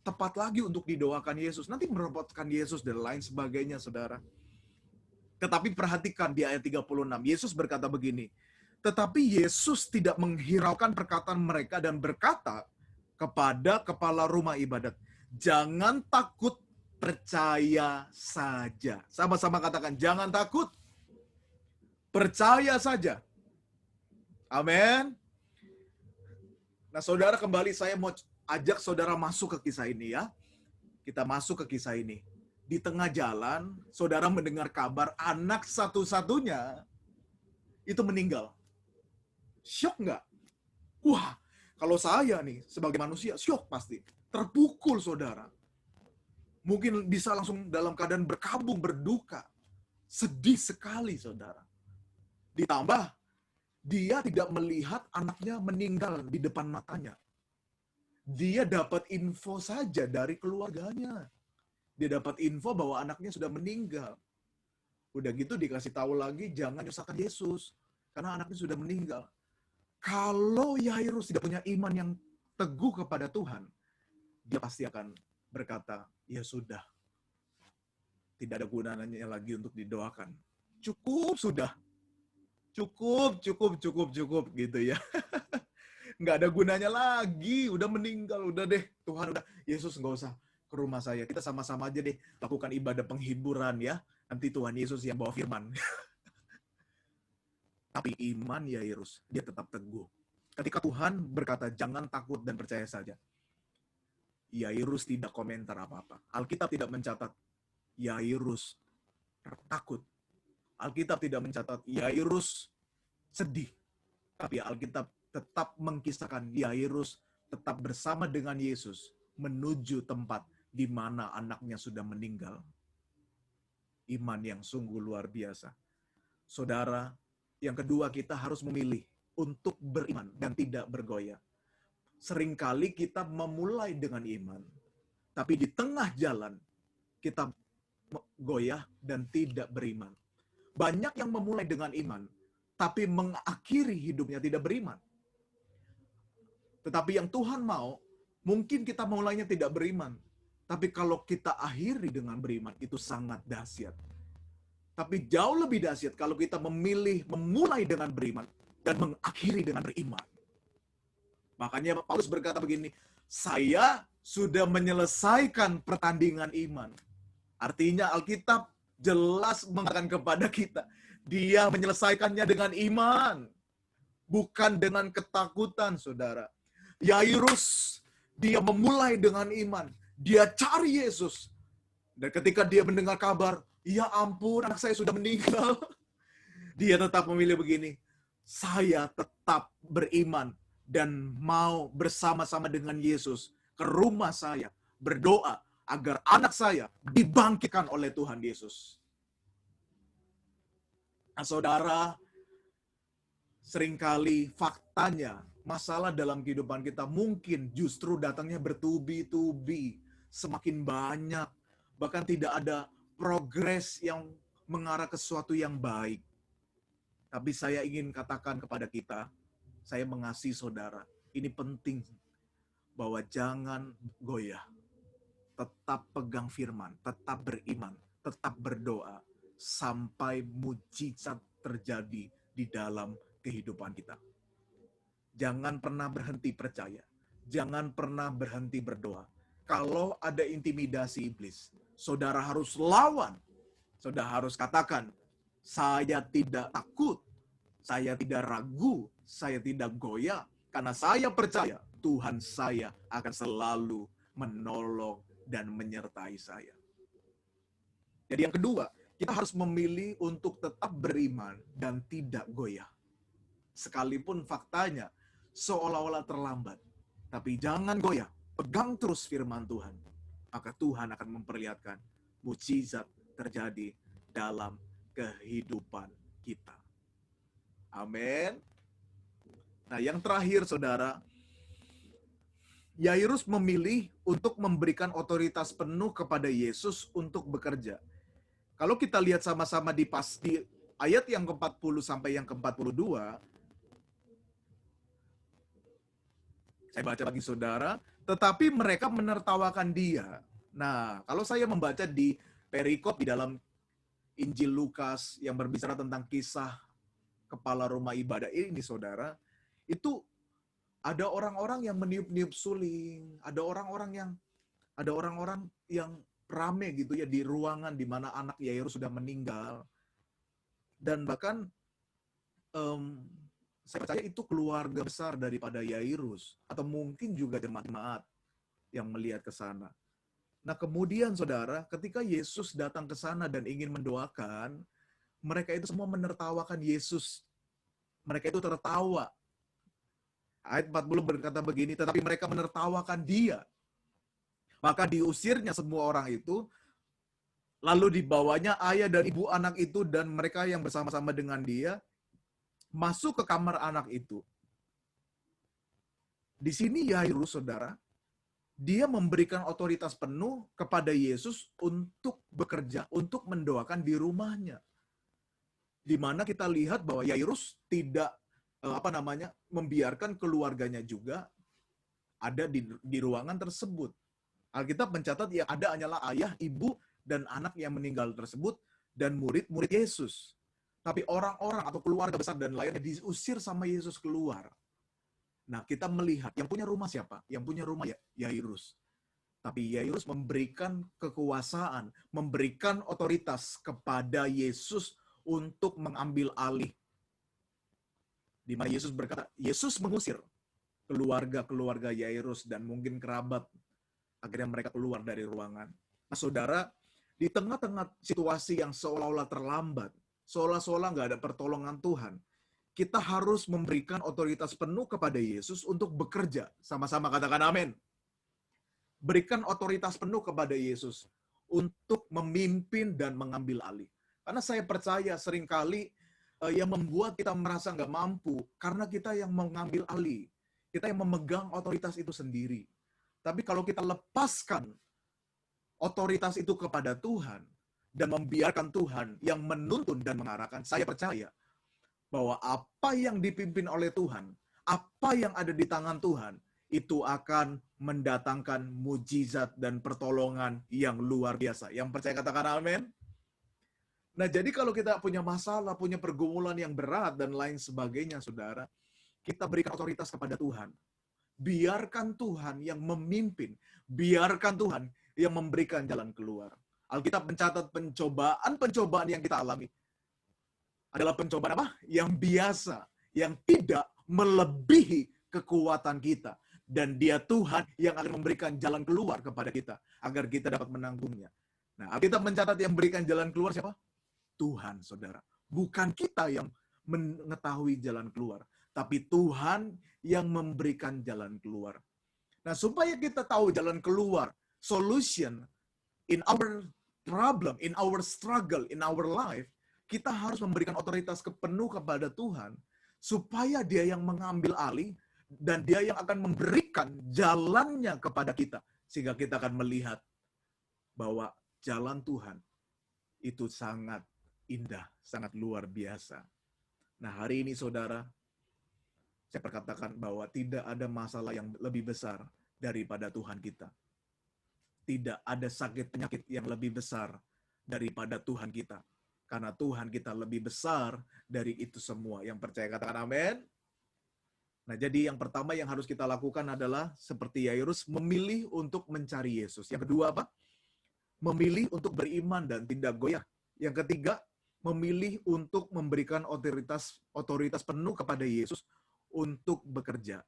tepat lagi untuk didoakan Yesus. Nanti merepotkan Yesus dan lain sebagainya, saudara. Tetapi perhatikan di ayat 36, Yesus berkata begini, tetapi Yesus tidak menghiraukan perkataan mereka dan berkata kepada kepala rumah ibadat, jangan takut, percaya saja. Sama-sama katakan, jangan takut, percaya saja. Amin. Nah, saudara, kembali saya mau ajak saudara masuk ke kisah ini ya. Kita masuk ke kisah ini. Di tengah jalan, saudara mendengar kabar anak satu-satunya itu meninggal. Syok nggak? Wah, Kalau saya nih, sebagai manusia, syok pasti. Terpukul, saudara. Mungkin bisa langsung dalam keadaan berkabung, berduka. Sedih sekali, saudara. Ditambah, dia tidak melihat anaknya meninggal di depan matanya. Dia dapat info saja dari keluarganya. Dia dapat info bahwa anaknya sudah meninggal. Udah gitu dikasih tahu lagi, jangan nyusahkan Yesus. Karena anaknya sudah meninggal. Kalau Yairus tidak punya iman yang teguh kepada Tuhan, dia pasti akan berkata, ya sudah, tidak ada gunanya lagi untuk didoakan. Cukup sudah. Cukup, gitu ya. Nggak ada gunanya lagi, udah meninggal, udah deh, Tuhan udah, Yesus nggak usah ke rumah saya, kita sama-sama aja deh lakukan ibadah penghiburan ya, nanti Tuhan Yesus yang bawa firman. Tapi iman Yairus, dia tetap teguh. Ketika Tuhan berkata, jangan takut dan percaya saja, Yairus tidak komentar apa-apa. Alkitab tidak mencatat Yairus takut. Alkitab tidak mencatat Yairus sedih. Tapi Alkitab tetap mengkisahkan Yairus tetap bersama dengan Yesus menuju tempat di mana anaknya sudah meninggal. Iman yang sungguh luar biasa. Saudara, yang kedua kita harus memilih untuk beriman dan tidak bergoyah. Seringkali kita memulai dengan iman, tapi di tengah jalan kita goyah dan tidak beriman. Banyak yang memulai dengan iman, tapi mengakhiri hidupnya tidak beriman. Tetapi yang Tuhan mau, mungkin kita mulainya tidak beriman. Tapi kalau kita akhiri dengan beriman, itu sangat dahsyat. Tapi jauh lebih dahsyat kalau kita memilih memulai dengan beriman dan mengakhiri dengan beriman. Makanya Paulus berkata begini, saya sudah menyelesaikan pertandingan iman. Artinya Alkitab jelas mengatakan kepada kita, dia menyelesaikannya dengan iman, bukan dengan ketakutan, saudara. Yairus, dia memulai dengan iman. Dia cari Yesus. Dan ketika dia mendengar kabar, ya ampun, anak saya sudah meninggal. Dia tetap memilih begini, saya tetap beriman dan mau bersama-sama dengan Yesus ke rumah saya, berdoa agar anak saya dibangkitkan oleh Tuhan Yesus. Nah, saudara, seringkali faktanya masalah dalam kehidupan kita mungkin justru datangnya bertubi-tubi, semakin banyak, bahkan tidak ada progres yang mengarah ke sesuatu yang baik. Tapi saya ingin katakan kepada kita, saya mengasihi saudara, ini penting bahwa jangan goyah. Tetap pegang firman, tetap beriman, tetap berdoa, sampai mujizat terjadi di dalam kehidupan kita. Jangan pernah berhenti percaya. Jangan pernah berhenti berdoa. Kalau ada intimidasi iblis, saudara harus lawan. Saudara harus katakan, saya tidak takut, saya tidak ragu, saya tidak goyah, karena saya percaya Tuhan saya akan selalu menolong dan menyertai saya. Jadi yang kedua, kita harus memilih untuk tetap beriman dan tidak goyah. Sekalipun faktanya seolah-olah terlambat. Tapi jangan goyah, pegang terus firman Tuhan. Maka Tuhan akan memperlihatkan mukjizat terjadi dalam kehidupan kita. Amin. Nah, yang terakhir, saudara, Yairus memilih untuk memberikan otoritas penuh kepada Yesus untuk bekerja. Kalau kita lihat sama-sama di ayat yang ke-40 sampai yang ke-42, saya baca bagi saudara, tetapi mereka menertawakan dia. Nah, kalau saya membaca di perikop di dalam Injil Lukas yang berbicara tentang kisah kepala rumah ibadah ini, saudara, itu ada orang-orang yang meniup-niup suling, ada orang-orang yang rame gitu ya di ruangan di mana anak Yairus sudah meninggal. Dan bahkan saya percaya itu keluarga besar daripada Yairus, atau mungkin juga jemaat-jemaat yang melihat ke sana. Nah, kemudian saudara, ketika Yesus datang ke sana dan ingin mendoakan, mereka itu semua menertawakan Yesus. Mereka itu tertawa. Ayat 40 berkata begini, tetapi mereka menertawakan dia. Maka diusirnya semua orang itu, lalu dibawanya ayah dan ibu anak itu dan mereka yang bersama-sama dengan dia masuk ke kamar anak itu. Di sini Yairus, saudara, dia memberikan otoritas penuh kepada Yesus untuk bekerja, untuk mendoakan di rumahnya. Di mana kita lihat bahwa Yairus tidak membiarkan keluarganya juga ada di ruangan tersebut. Alkitab mencatat yang ada hanyalah ayah, ibu, dan anak yang meninggal tersebut dan murid-murid Yesus. Tapi orang-orang atau keluarga besar dan lainnya diusir sama Yesus keluar. Nah, kita melihat yang punya rumah siapa? Yang punya rumah Yairus. Tapi Yairus memberikan kekuasaan, memberikan otoritas kepada Yesus untuk mengambil alih. Di mana Yesus berkata, Yesus mengusir keluarga-keluarga Yairus dan mungkin kerabat. Akhirnya mereka keluar dari ruangan. Nah, saudara, di tengah-tengah situasi yang seolah-olah terlambat, seolah-olah nggak ada pertolongan Tuhan, kita harus memberikan otoritas penuh kepada Yesus untuk bekerja. Sama-sama katakan amin. Berikan otoritas penuh kepada Yesus untuk memimpin dan mengambil alih. Karena saya percaya seringkali yang membuat kita merasa nggak mampu, karena kita yang mengambil alih. Kita yang memegang otoritas itu sendiri. Tapi kalau kita lepaskan otoritas itu kepada Tuhan, dan membiarkan Tuhan yang menuntun dan mengarahkan, saya percaya bahwa apa yang dipimpin oleh Tuhan, apa yang ada di tangan Tuhan, itu akan mendatangkan mujizat dan pertolongan yang luar biasa. Yang percaya katakan amin. Nah, jadi kalau kita punya masalah, punya pergumulan yang berat dan lain sebagainya, saudara, kita berikan otoritas kepada Tuhan. Biarkan Tuhan yang memimpin. Biarkan Tuhan yang memberikan jalan keluar. Alkitab mencatat pencobaan yang kita alami adalah pencobaan apa? Yang biasa, yang tidak melebihi kekuatan kita. Dan dia Tuhan yang akan memberikan jalan keluar kepada kita, agar kita dapat menanggungnya. Nah, Alkitab mencatat yang memberikan jalan keluar siapa? Tuhan, saudara. Bukan kita yang mengetahui jalan keluar, tapi Tuhan yang memberikan jalan keluar. Nah, supaya kita tahu jalan keluar, solution in our problem, in our struggle, in our life, kita harus memberikan otoritas penuh kepada Tuhan, supaya dia yang mengambil alih, dan dia yang akan memberikan jalannya kepada kita, sehingga kita akan melihat bahwa jalan Tuhan itu sangat indah, sangat luar biasa. Nah, hari ini saudara, saya perkatakan bahwa tidak ada masalah yang lebih besar daripada Tuhan kita. Tidak ada sakit penyakit yang lebih besar daripada Tuhan kita. Karena Tuhan kita lebih besar dari itu semua. Yang percaya katakan amin. Nah, jadi yang pertama yang harus kita lakukan adalah seperti Yairus, memilih untuk mencari Yesus. Yang kedua apa? Memilih untuk beriman dan tidak goyah. Yang ketiga, memilih untuk memberikan otoritas penuh kepada Yesus untuk bekerja.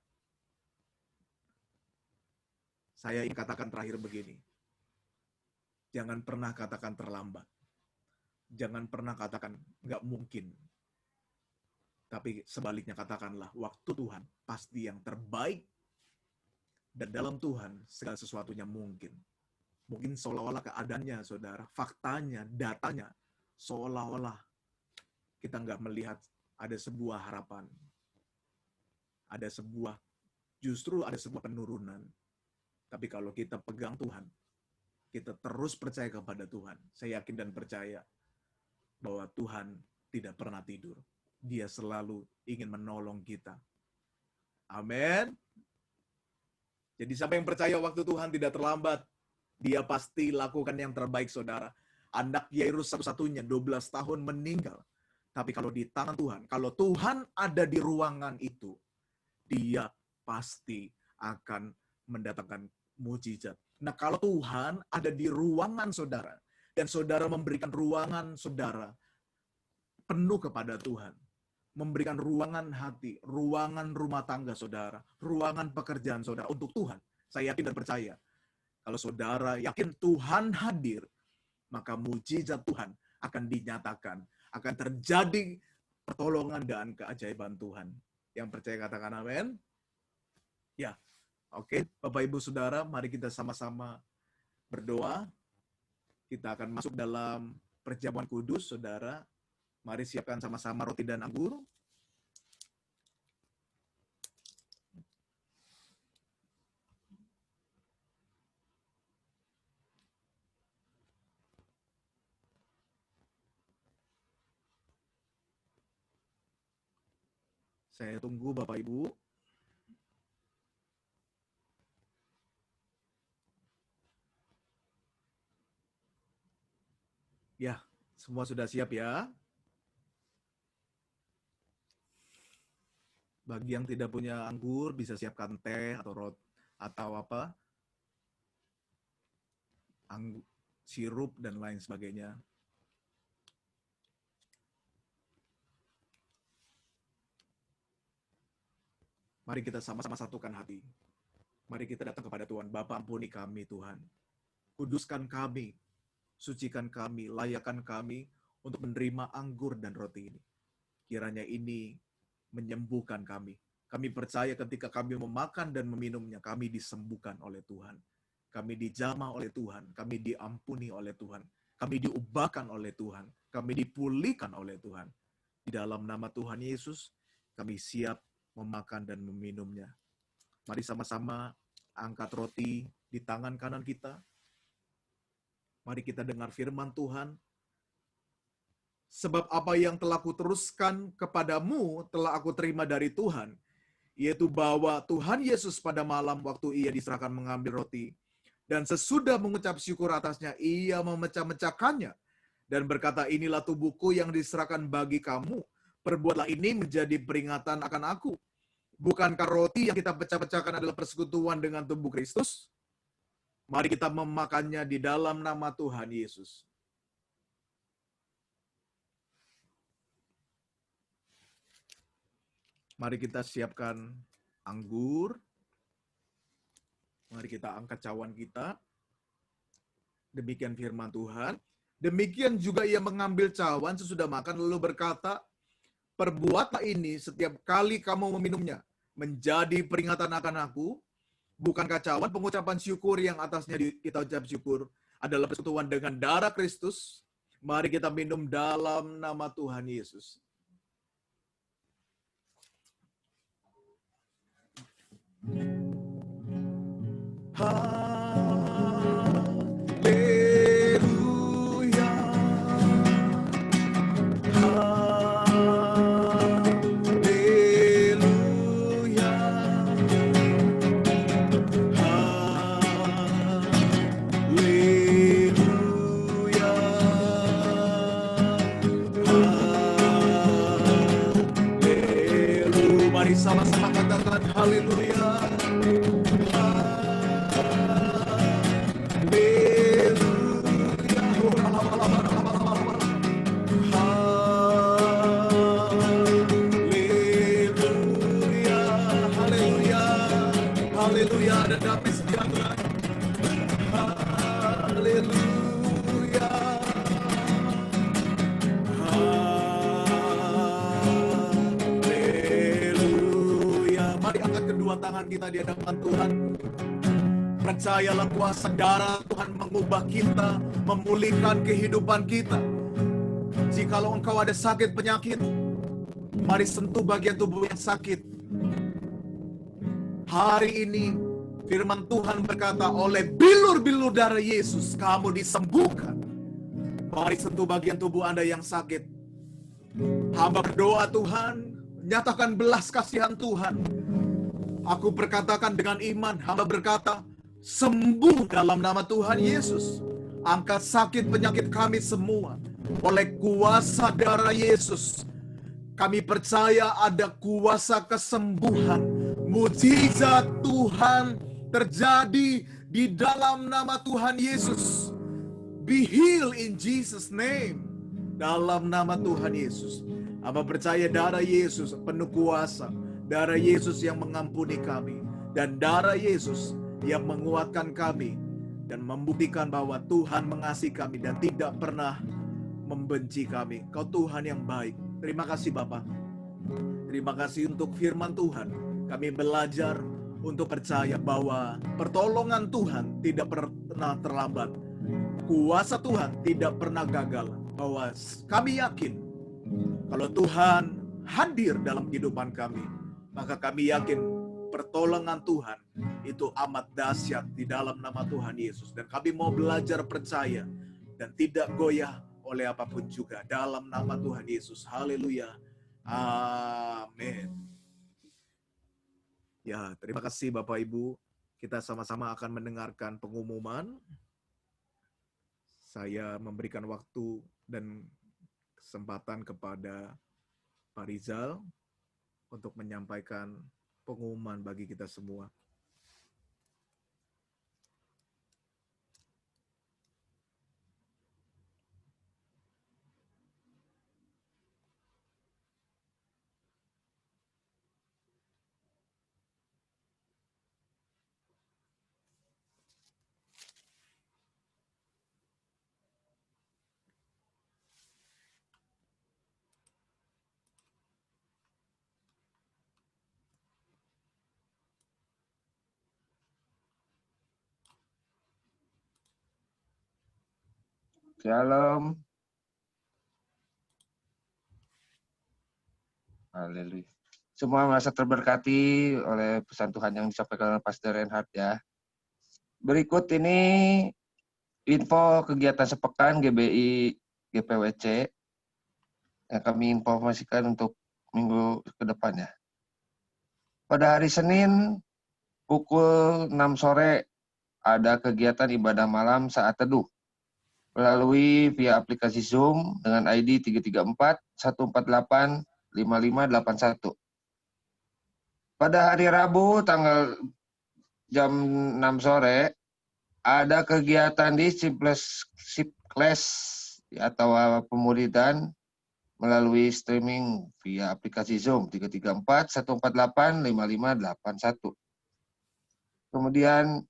Saya ingin katakan terakhir begini. Jangan pernah katakan terlambat. Jangan pernah katakan nggak mungkin. Tapi sebaliknya katakanlah, waktu Tuhan pasti yang terbaik. Dan dalam Tuhan segala sesuatunya mungkin. Mungkin seolah-olah keadaannya, saudara, faktanya, datanya, seolah-olah kita nggak melihat ada sebuah harapan. Justru ada sebuah penurunan. Tapi kalau kita pegang Tuhan, kita terus percaya kepada Tuhan. Saya yakin dan percaya bahwa Tuhan tidak pernah tidur. Dia selalu ingin menolong kita. Amin. Jadi siapa yang percaya waktu Tuhan tidak terlambat, dia pasti lakukan yang terbaik, saudara. Anak Yairus satu-satunya 12 tahun meninggal. Tapi kalau di tangan Tuhan, kalau Tuhan ada di ruangan itu, dia pasti akan mendatangkan mujizat. Nah, kalau Tuhan ada di ruangan saudara, dan saudara memberikan ruangan saudara penuh kepada Tuhan, memberikan ruangan hati, ruangan rumah tangga saudara, ruangan pekerjaan saudara untuk Tuhan, saya yakin dan percaya, kalau saudara yakin Tuhan hadir, maka mujizat Tuhan akan dinyatakan, akan terjadi pertolongan dan keajaiban Tuhan. Yang percaya katakan amin. Ya, oke. Bapak Ibu Saudara, mari kita sama-sama berdoa. Kita akan masuk dalam perjamuan kudus, Saudara. Mari siapkan sama-sama roti dan anggur. Saya tunggu Bapak Ibu. Ya, semua sudah siap ya. Bagi yang tidak punya anggur, bisa siapkan teh atau atau apa, sirup dan lain sebagainya. Mari kita sama-sama satukan hati. Mari kita datang kepada Tuhan. Bapa, ampuni kami Tuhan. Kuduskan kami, sucikan kami, layakkan kami untuk menerima anggur dan roti ini. Kiranya ini menyembuhkan kami. Kami percaya ketika kami memakan dan meminumnya, kami disembuhkan oleh Tuhan. Kami dijamah oleh Tuhan. Kami diampuni oleh Tuhan. Kami diubahkan oleh Tuhan. Kami dipulihkan oleh Tuhan. Di dalam nama Tuhan Yesus, kami siap memakan dan meminumnya. Mari sama-sama angkat roti di tangan kanan kita. Mari kita dengar firman Tuhan. Sebab apa yang telah kuteruskan kepadamu telah aku terima dari Tuhan, yaitu bahwa Tuhan Yesus pada malam waktu ia diserahkan mengambil roti, dan sesudah mengucap syukur atasnya, ia memecah-mecahkannya, dan berkata, inilah tubuhku yang diserahkan bagi kamu, perbuatlah ini menjadi peringatan akan aku. Bukankah roti yang kita pecah-pecahkan adalah persekutuan dengan tubuh Kristus? Mari kita memakannya di dalam nama Tuhan Yesus. Mari kita siapkan anggur. Mari kita angkat cawan kita. Demikian firman Tuhan. Demikian juga ia mengambil cawan sesudah makan lalu berkata, perbuatlah ini setiap kali kamu meminumnya, menjadi peringatan akan aku. Bukankah cawan pengucapan syukur yang atasnya kita ucap syukur adalah persekutuan dengan darah Kristus? Mari kita minum dalam nama Tuhan Yesus. Haleluya. Haleluya. Haleluya. Haleluya. Mari sama-sama katakan haleluya. Haleluya, ada damai sejahtera. Haleluya. Haleluya. Mari angkat kedua tangan kita di hadapan Tuhan. Percayalah kuasa darah Tuhan mengubah kita, memulihkan kehidupan kita. Jikalau engkau ada sakit penyakit, mari sentuh bagian tubuh yang sakit. Hari ini firman Tuhan berkata, oleh bilur-bilur darah Yesus kamu disembuhkan. Mari sentuh bagian tubuh Anda yang sakit. Hamba berdoa Tuhan, nyatakan belas kasihan Tuhan. Aku berkatakan dengan iman, hamba berkata, sembuh dalam nama Tuhan Yesus. Angkat sakit penyakit kami semua oleh kuasa darah Yesus. Kami percaya ada kuasa kesembuhan, mujizat Tuhan terjadi di dalam nama Tuhan Yesus. Be healed in Jesus' name. Dalam nama Tuhan Yesus. Hamba percaya darah Yesus penuh kuasa. Darah Yesus yang mengampuni kami. Dan darah Yesus yang menguatkan kami. Dan membuktikan bahwa Tuhan mengasihi kami dan tidak pernah membenci kami. Kau Tuhan yang baik. Terima kasih Bapa. Terima kasih untuk firman Tuhan. Kami belajar untuk percaya bahwa pertolongan Tuhan tidak pernah terlambat. Kuasa Tuhan tidak pernah gagal. Bahwa kami yakin kalau Tuhan hadir dalam kehidupan kami, maka kami yakin pertolongan Tuhan itu amat dahsyat di dalam nama Tuhan Yesus. Dan kami mau belajar percaya dan tidak goyah oleh apapun juga dalam nama Tuhan Yesus. Haleluya. Amin. Ya, terima kasih Bapak Ibu. Kita sama-sama akan mendengarkan pengumuman. Saya memberikan waktu dan kesempatan kepada Pak Rizal untuk menyampaikan pengumuman bagi kita semua. Shalom. Haleluya. Semua merasa terberkati oleh pesan Tuhan yang disampaikan oleh Pastor Reinhard ya. Berikut ini info kegiatan sepekan GBI GPWC yang kami informasikan untuk minggu ke depannya. Pada hari Senin pukul 6 sore ada kegiatan ibadah malam saat teduh melalui via aplikasi Zoom dengan ID 334 148 5581. Pada hari Rabu tanggal jam 6 sore ada kegiatan di Discipleship Class atau pemuridan melalui streaming via aplikasi Zoom 334 148 5581. Kemudian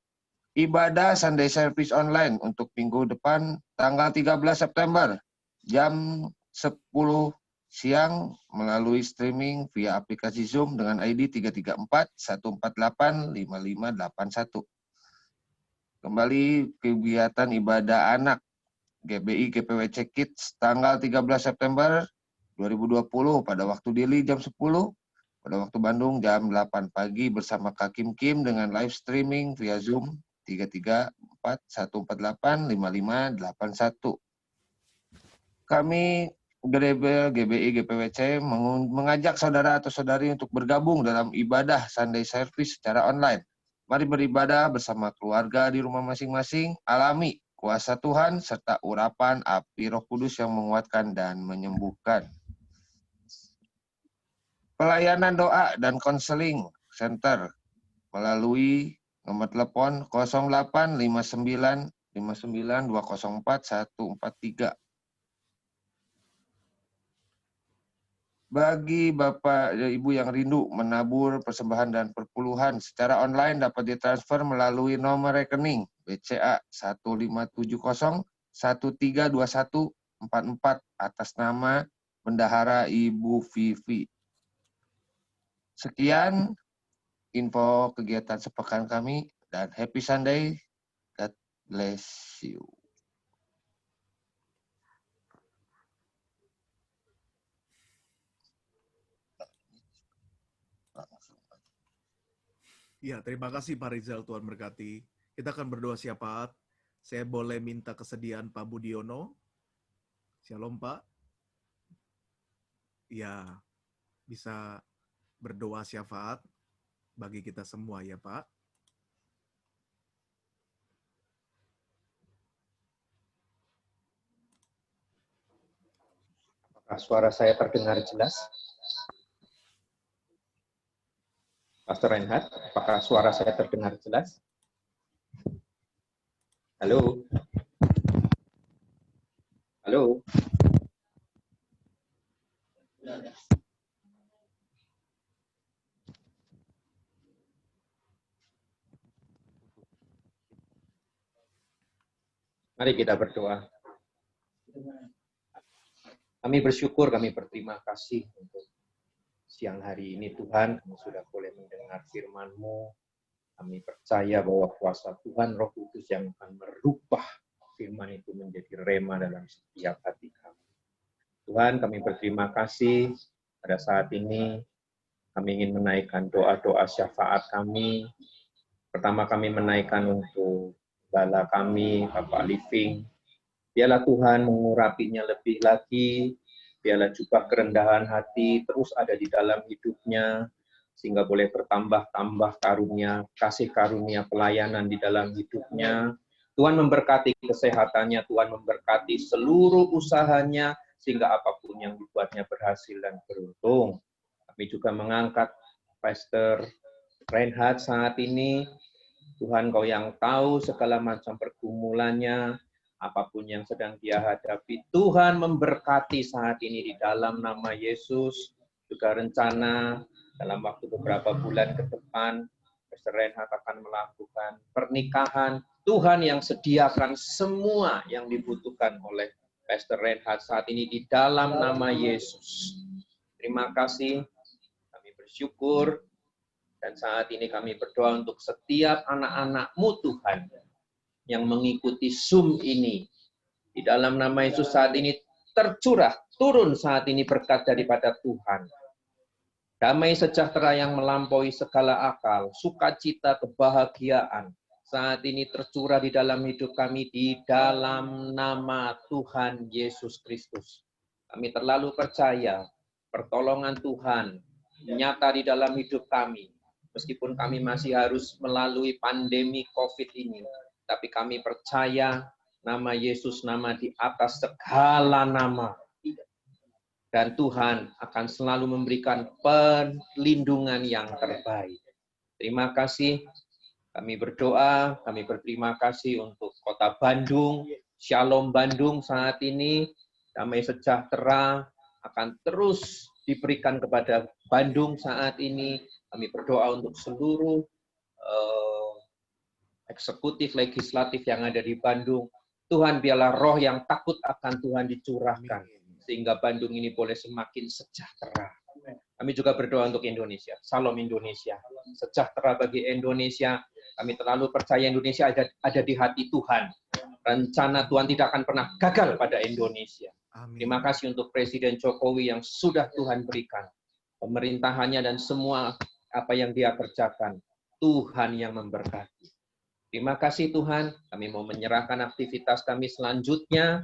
ibadah Sunday Service online untuk minggu depan tanggal 13 September jam 10 siang melalui streaming via aplikasi Zoom dengan ID 334 148 5581. Kembali kegiatan ibadah anak GBI GPWC Kids tanggal 13 September 2020 pada waktu Dili jam 10, pada waktu Bandung jam 8 pagi bersama Kak Kim dengan live streaming via Zoom 334 148 5581. Kami GBI GPWC mengajak saudara atau saudari untuk bergabung dalam ibadah Sunday Service secara online. Mari beribadah bersama keluarga di rumah masing-masing, alami kuasa Tuhan serta urapan api Roh Kudus yang menguatkan dan menyembuhkan. Pelayanan doa dan konseling center melalui nomor telepon 0859 59 204 143. Bagi Bapak dan Ibu yang rindu menabur persembahan dan perpuluhan secara online dapat ditransfer melalui nomor rekening BCA 1570 132144 atas nama Bendahara Ibu Vivi. Sekian info kegiatan sepekan kami dan happy Sunday. God bless you. Ya, terima kasih Pak Rizal, Tuhan berkati. Kita akan berdoa syafaat. Saya boleh minta kesediaan Pak Budiono. Shalom Pak. Ya, bisa berdoa syafaat bagi kita semua ya Pak. Apakah suara saya terdengar jelas? Pastor Reinhard, apakah suara saya terdengar jelas? Halo? Halo? Mari kita berdoa. Kami bersyukur, kami berterima kasih untuk siang hari ini Tuhan, kami sudah boleh mendengar firman-Mu, Kami percaya bahwa kuasa Tuhan Roh Kudus yang akan merubah firman itu menjadi rema dalam setiap hati kami. Tuhan, kami berterima kasih pada saat ini. Kami ingin menaikkan doa-doa syafaat kami. Pertama kami menaikkan untuk Bala kami, Bapak Living. Biarlah Tuhan mengurapinya lebih lagi. Biarlah jubah kerendahan hati terus ada di dalam hidupnya, sehingga boleh bertambah-tambah karunia, kasih karunia pelayanan di dalam hidupnya. Tuhan memberkati kesehatannya, Tuhan memberkati seluruh usahanya, sehingga apapun yang dibuatnya berhasil dan beruntung. Kami juga mengangkat Pastor Reinhard saat ini. Tuhan, Kau yang tahu segala macam pergumulannya, apapun yang sedang dia hadapi. Tuhan memberkati saat ini di dalam nama Yesus. Juga rencana dalam waktu beberapa bulan ke depan, Pastor Reinhard akan melakukan pernikahan. Tuhan yang sediakan semua yang dibutuhkan oleh Pastor Reinhard saat ini di dalam nama Yesus. Terima kasih, kami bersyukur, dan saat ini kami berdoa untuk setiap anak-anak-Mu Tuhan yang mengikuti Zoom ini. Di dalam nama Yesus saat ini tercurah, turun saat ini berkat daripada Tuhan. Damai sejahtera yang melampaui segala akal, sukacita, kebahagiaan, saat ini tercurah di dalam hidup kami di dalam nama Tuhan Yesus Kristus. Kami terlalu percaya pertolongan Tuhan nyata di dalam hidup kami. Meskipun kami masih harus melalui pandemi COVID ini, tapi kami percaya nama Yesus nama di atas segala nama. Dan Tuhan akan selalu memberikan perlindungan yang terbaik. Terima kasih. Kami berdoa, kami berterima kasih untuk Kota Bandung, Shalom Bandung saat ini, damai sejahtera akan terus diberikan kepada Bandung saat ini. Kami berdoa untuk seluruh eksekutif, legislatif yang ada di Bandung. Tuhan, biarlah roh yang takut akan Tuhan dicurahkan, sehingga Bandung ini boleh semakin sejahtera. Kami juga berdoa untuk Indonesia. Salam Indonesia. Sejahtera bagi Indonesia. Kami terlalu percaya Indonesia ada di hati Tuhan. Rencana Tuhan tidak akan pernah gagal pada Indonesia. Amin. Terima kasih untuk Presiden Jokowi yang sudah Tuhan berikan. Pemerintahannya dan semua apa yang dia kerjakan. Tuhan yang memberkati. Terima kasih Tuhan. Kami mau menyerahkan aktivitas kami selanjutnya.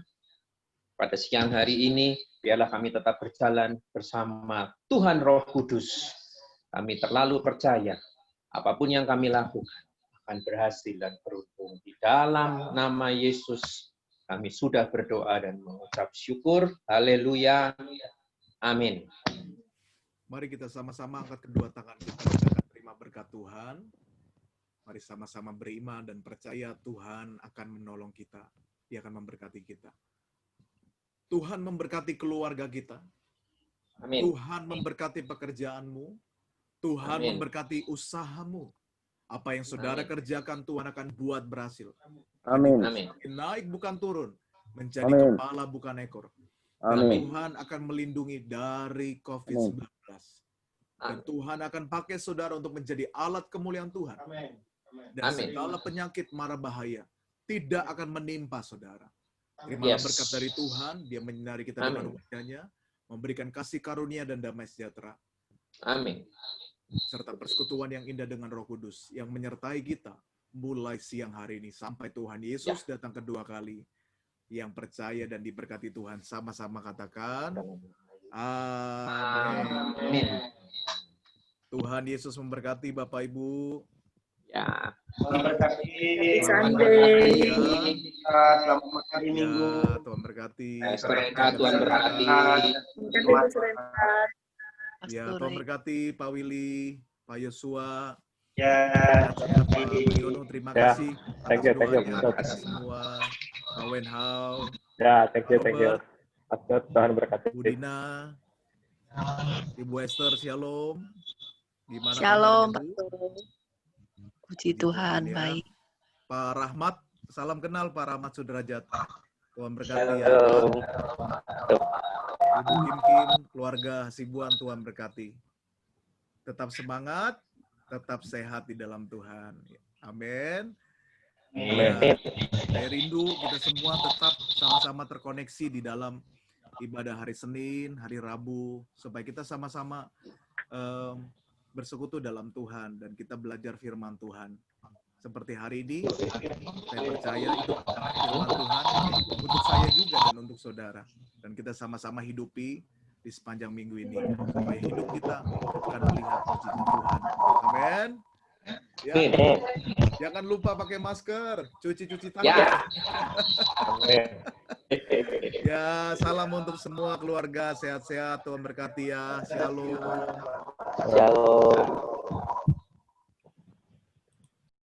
Pada siang hari ini, biarlah kami tetap berjalan bersama Tuhan Roh Kudus. Kami terlalu percaya, apapun yang kami lakukan akan berhasil dan beruntung. Di dalam nama Yesus, kami sudah berdoa dan mengucap syukur. Haleluya. Amin. Mari kita sama-sama angkat kedua tangan kita, kita akan terima berkat Tuhan. Mari sama-sama beriman dan percaya Tuhan akan menolong kita. Dia akan memberkati kita. Tuhan memberkati keluarga kita. Amin. Tuhan memberkati pekerjaanmu. Tuhan Amin. memberkati usahamu. Apa yang saudara kerjakan Tuhan akan buat berhasil. Amin. Amin. Naik bukan turun. Menjadi Amin. kepala bukan ekor. Amin. Tuhan akan melindungi dari COVID-19. Dan Tuhan akan pakai saudara untuk menjadi alat kemuliaan Tuhan. Dan Amin. segala penyakit mara bahaya tidak akan menimpa saudara. Terimalah berkat dari Tuhan, Dia menyinari kita dengan wajah-Nya, memberikan kasih karunia dan damai sejahtera. Amin. Serta persekutuan yang indah dengan Roh Kudus yang menyertai kita mulai siang hari ini sampai Tuhan Yesus datang kedua kali. Yang percaya dan diberkati Tuhan sama-sama katakan amin. Amin. Tuhan Yesus memberkati Bapak Ibu. Ya. Happy Selamat Sunday. Selamat hari Minggu. Ya, Tuhan berkati. Tuhan berkati. Ya, Tuhan berkati Pak Willy, Pak Yosua, Ya, Pak Yono, terima kasih Thank you, doanya Pastor. semua. Pak Wenhau, Ya, thank you. Pastor, Tuhan berkati. Bu Dina, Ibu Esther, Shalom. Gimana Shalom, kabarnya, Bu? Pastor. Puji Tuhan, Ya. baik. Pak Rahmat, salam kenal Pak Rahmat Sudrajat. Tuhan berkati ya. Halo. Ibu Kim, keluarga Hasibuan, Tuhan berkati. Tetap semangat, tetap sehat di dalam Tuhan. Amin. Amin. Saya rindu kita semua tetap sama-sama terkoneksi di dalam ibadah hari Senin, hari Rabu, supaya kita sama-sama bersekutu dalam Tuhan dan kita belajar firman Tuhan. Seperti hari ini, saya percaya itu firman Tuhan untuk saya juga dan untuk saudara. Dan kita sama-sama hidupi di sepanjang minggu ini, supaya hidup kita akan melihat mujizat Tuhan. Amin. Ya, jangan lupa pakai masker, cuci tangan. Ya. Ya, salam untuk semua keluarga, sehat-sehat, Tuhan berkati ya. Shalom. Shalom.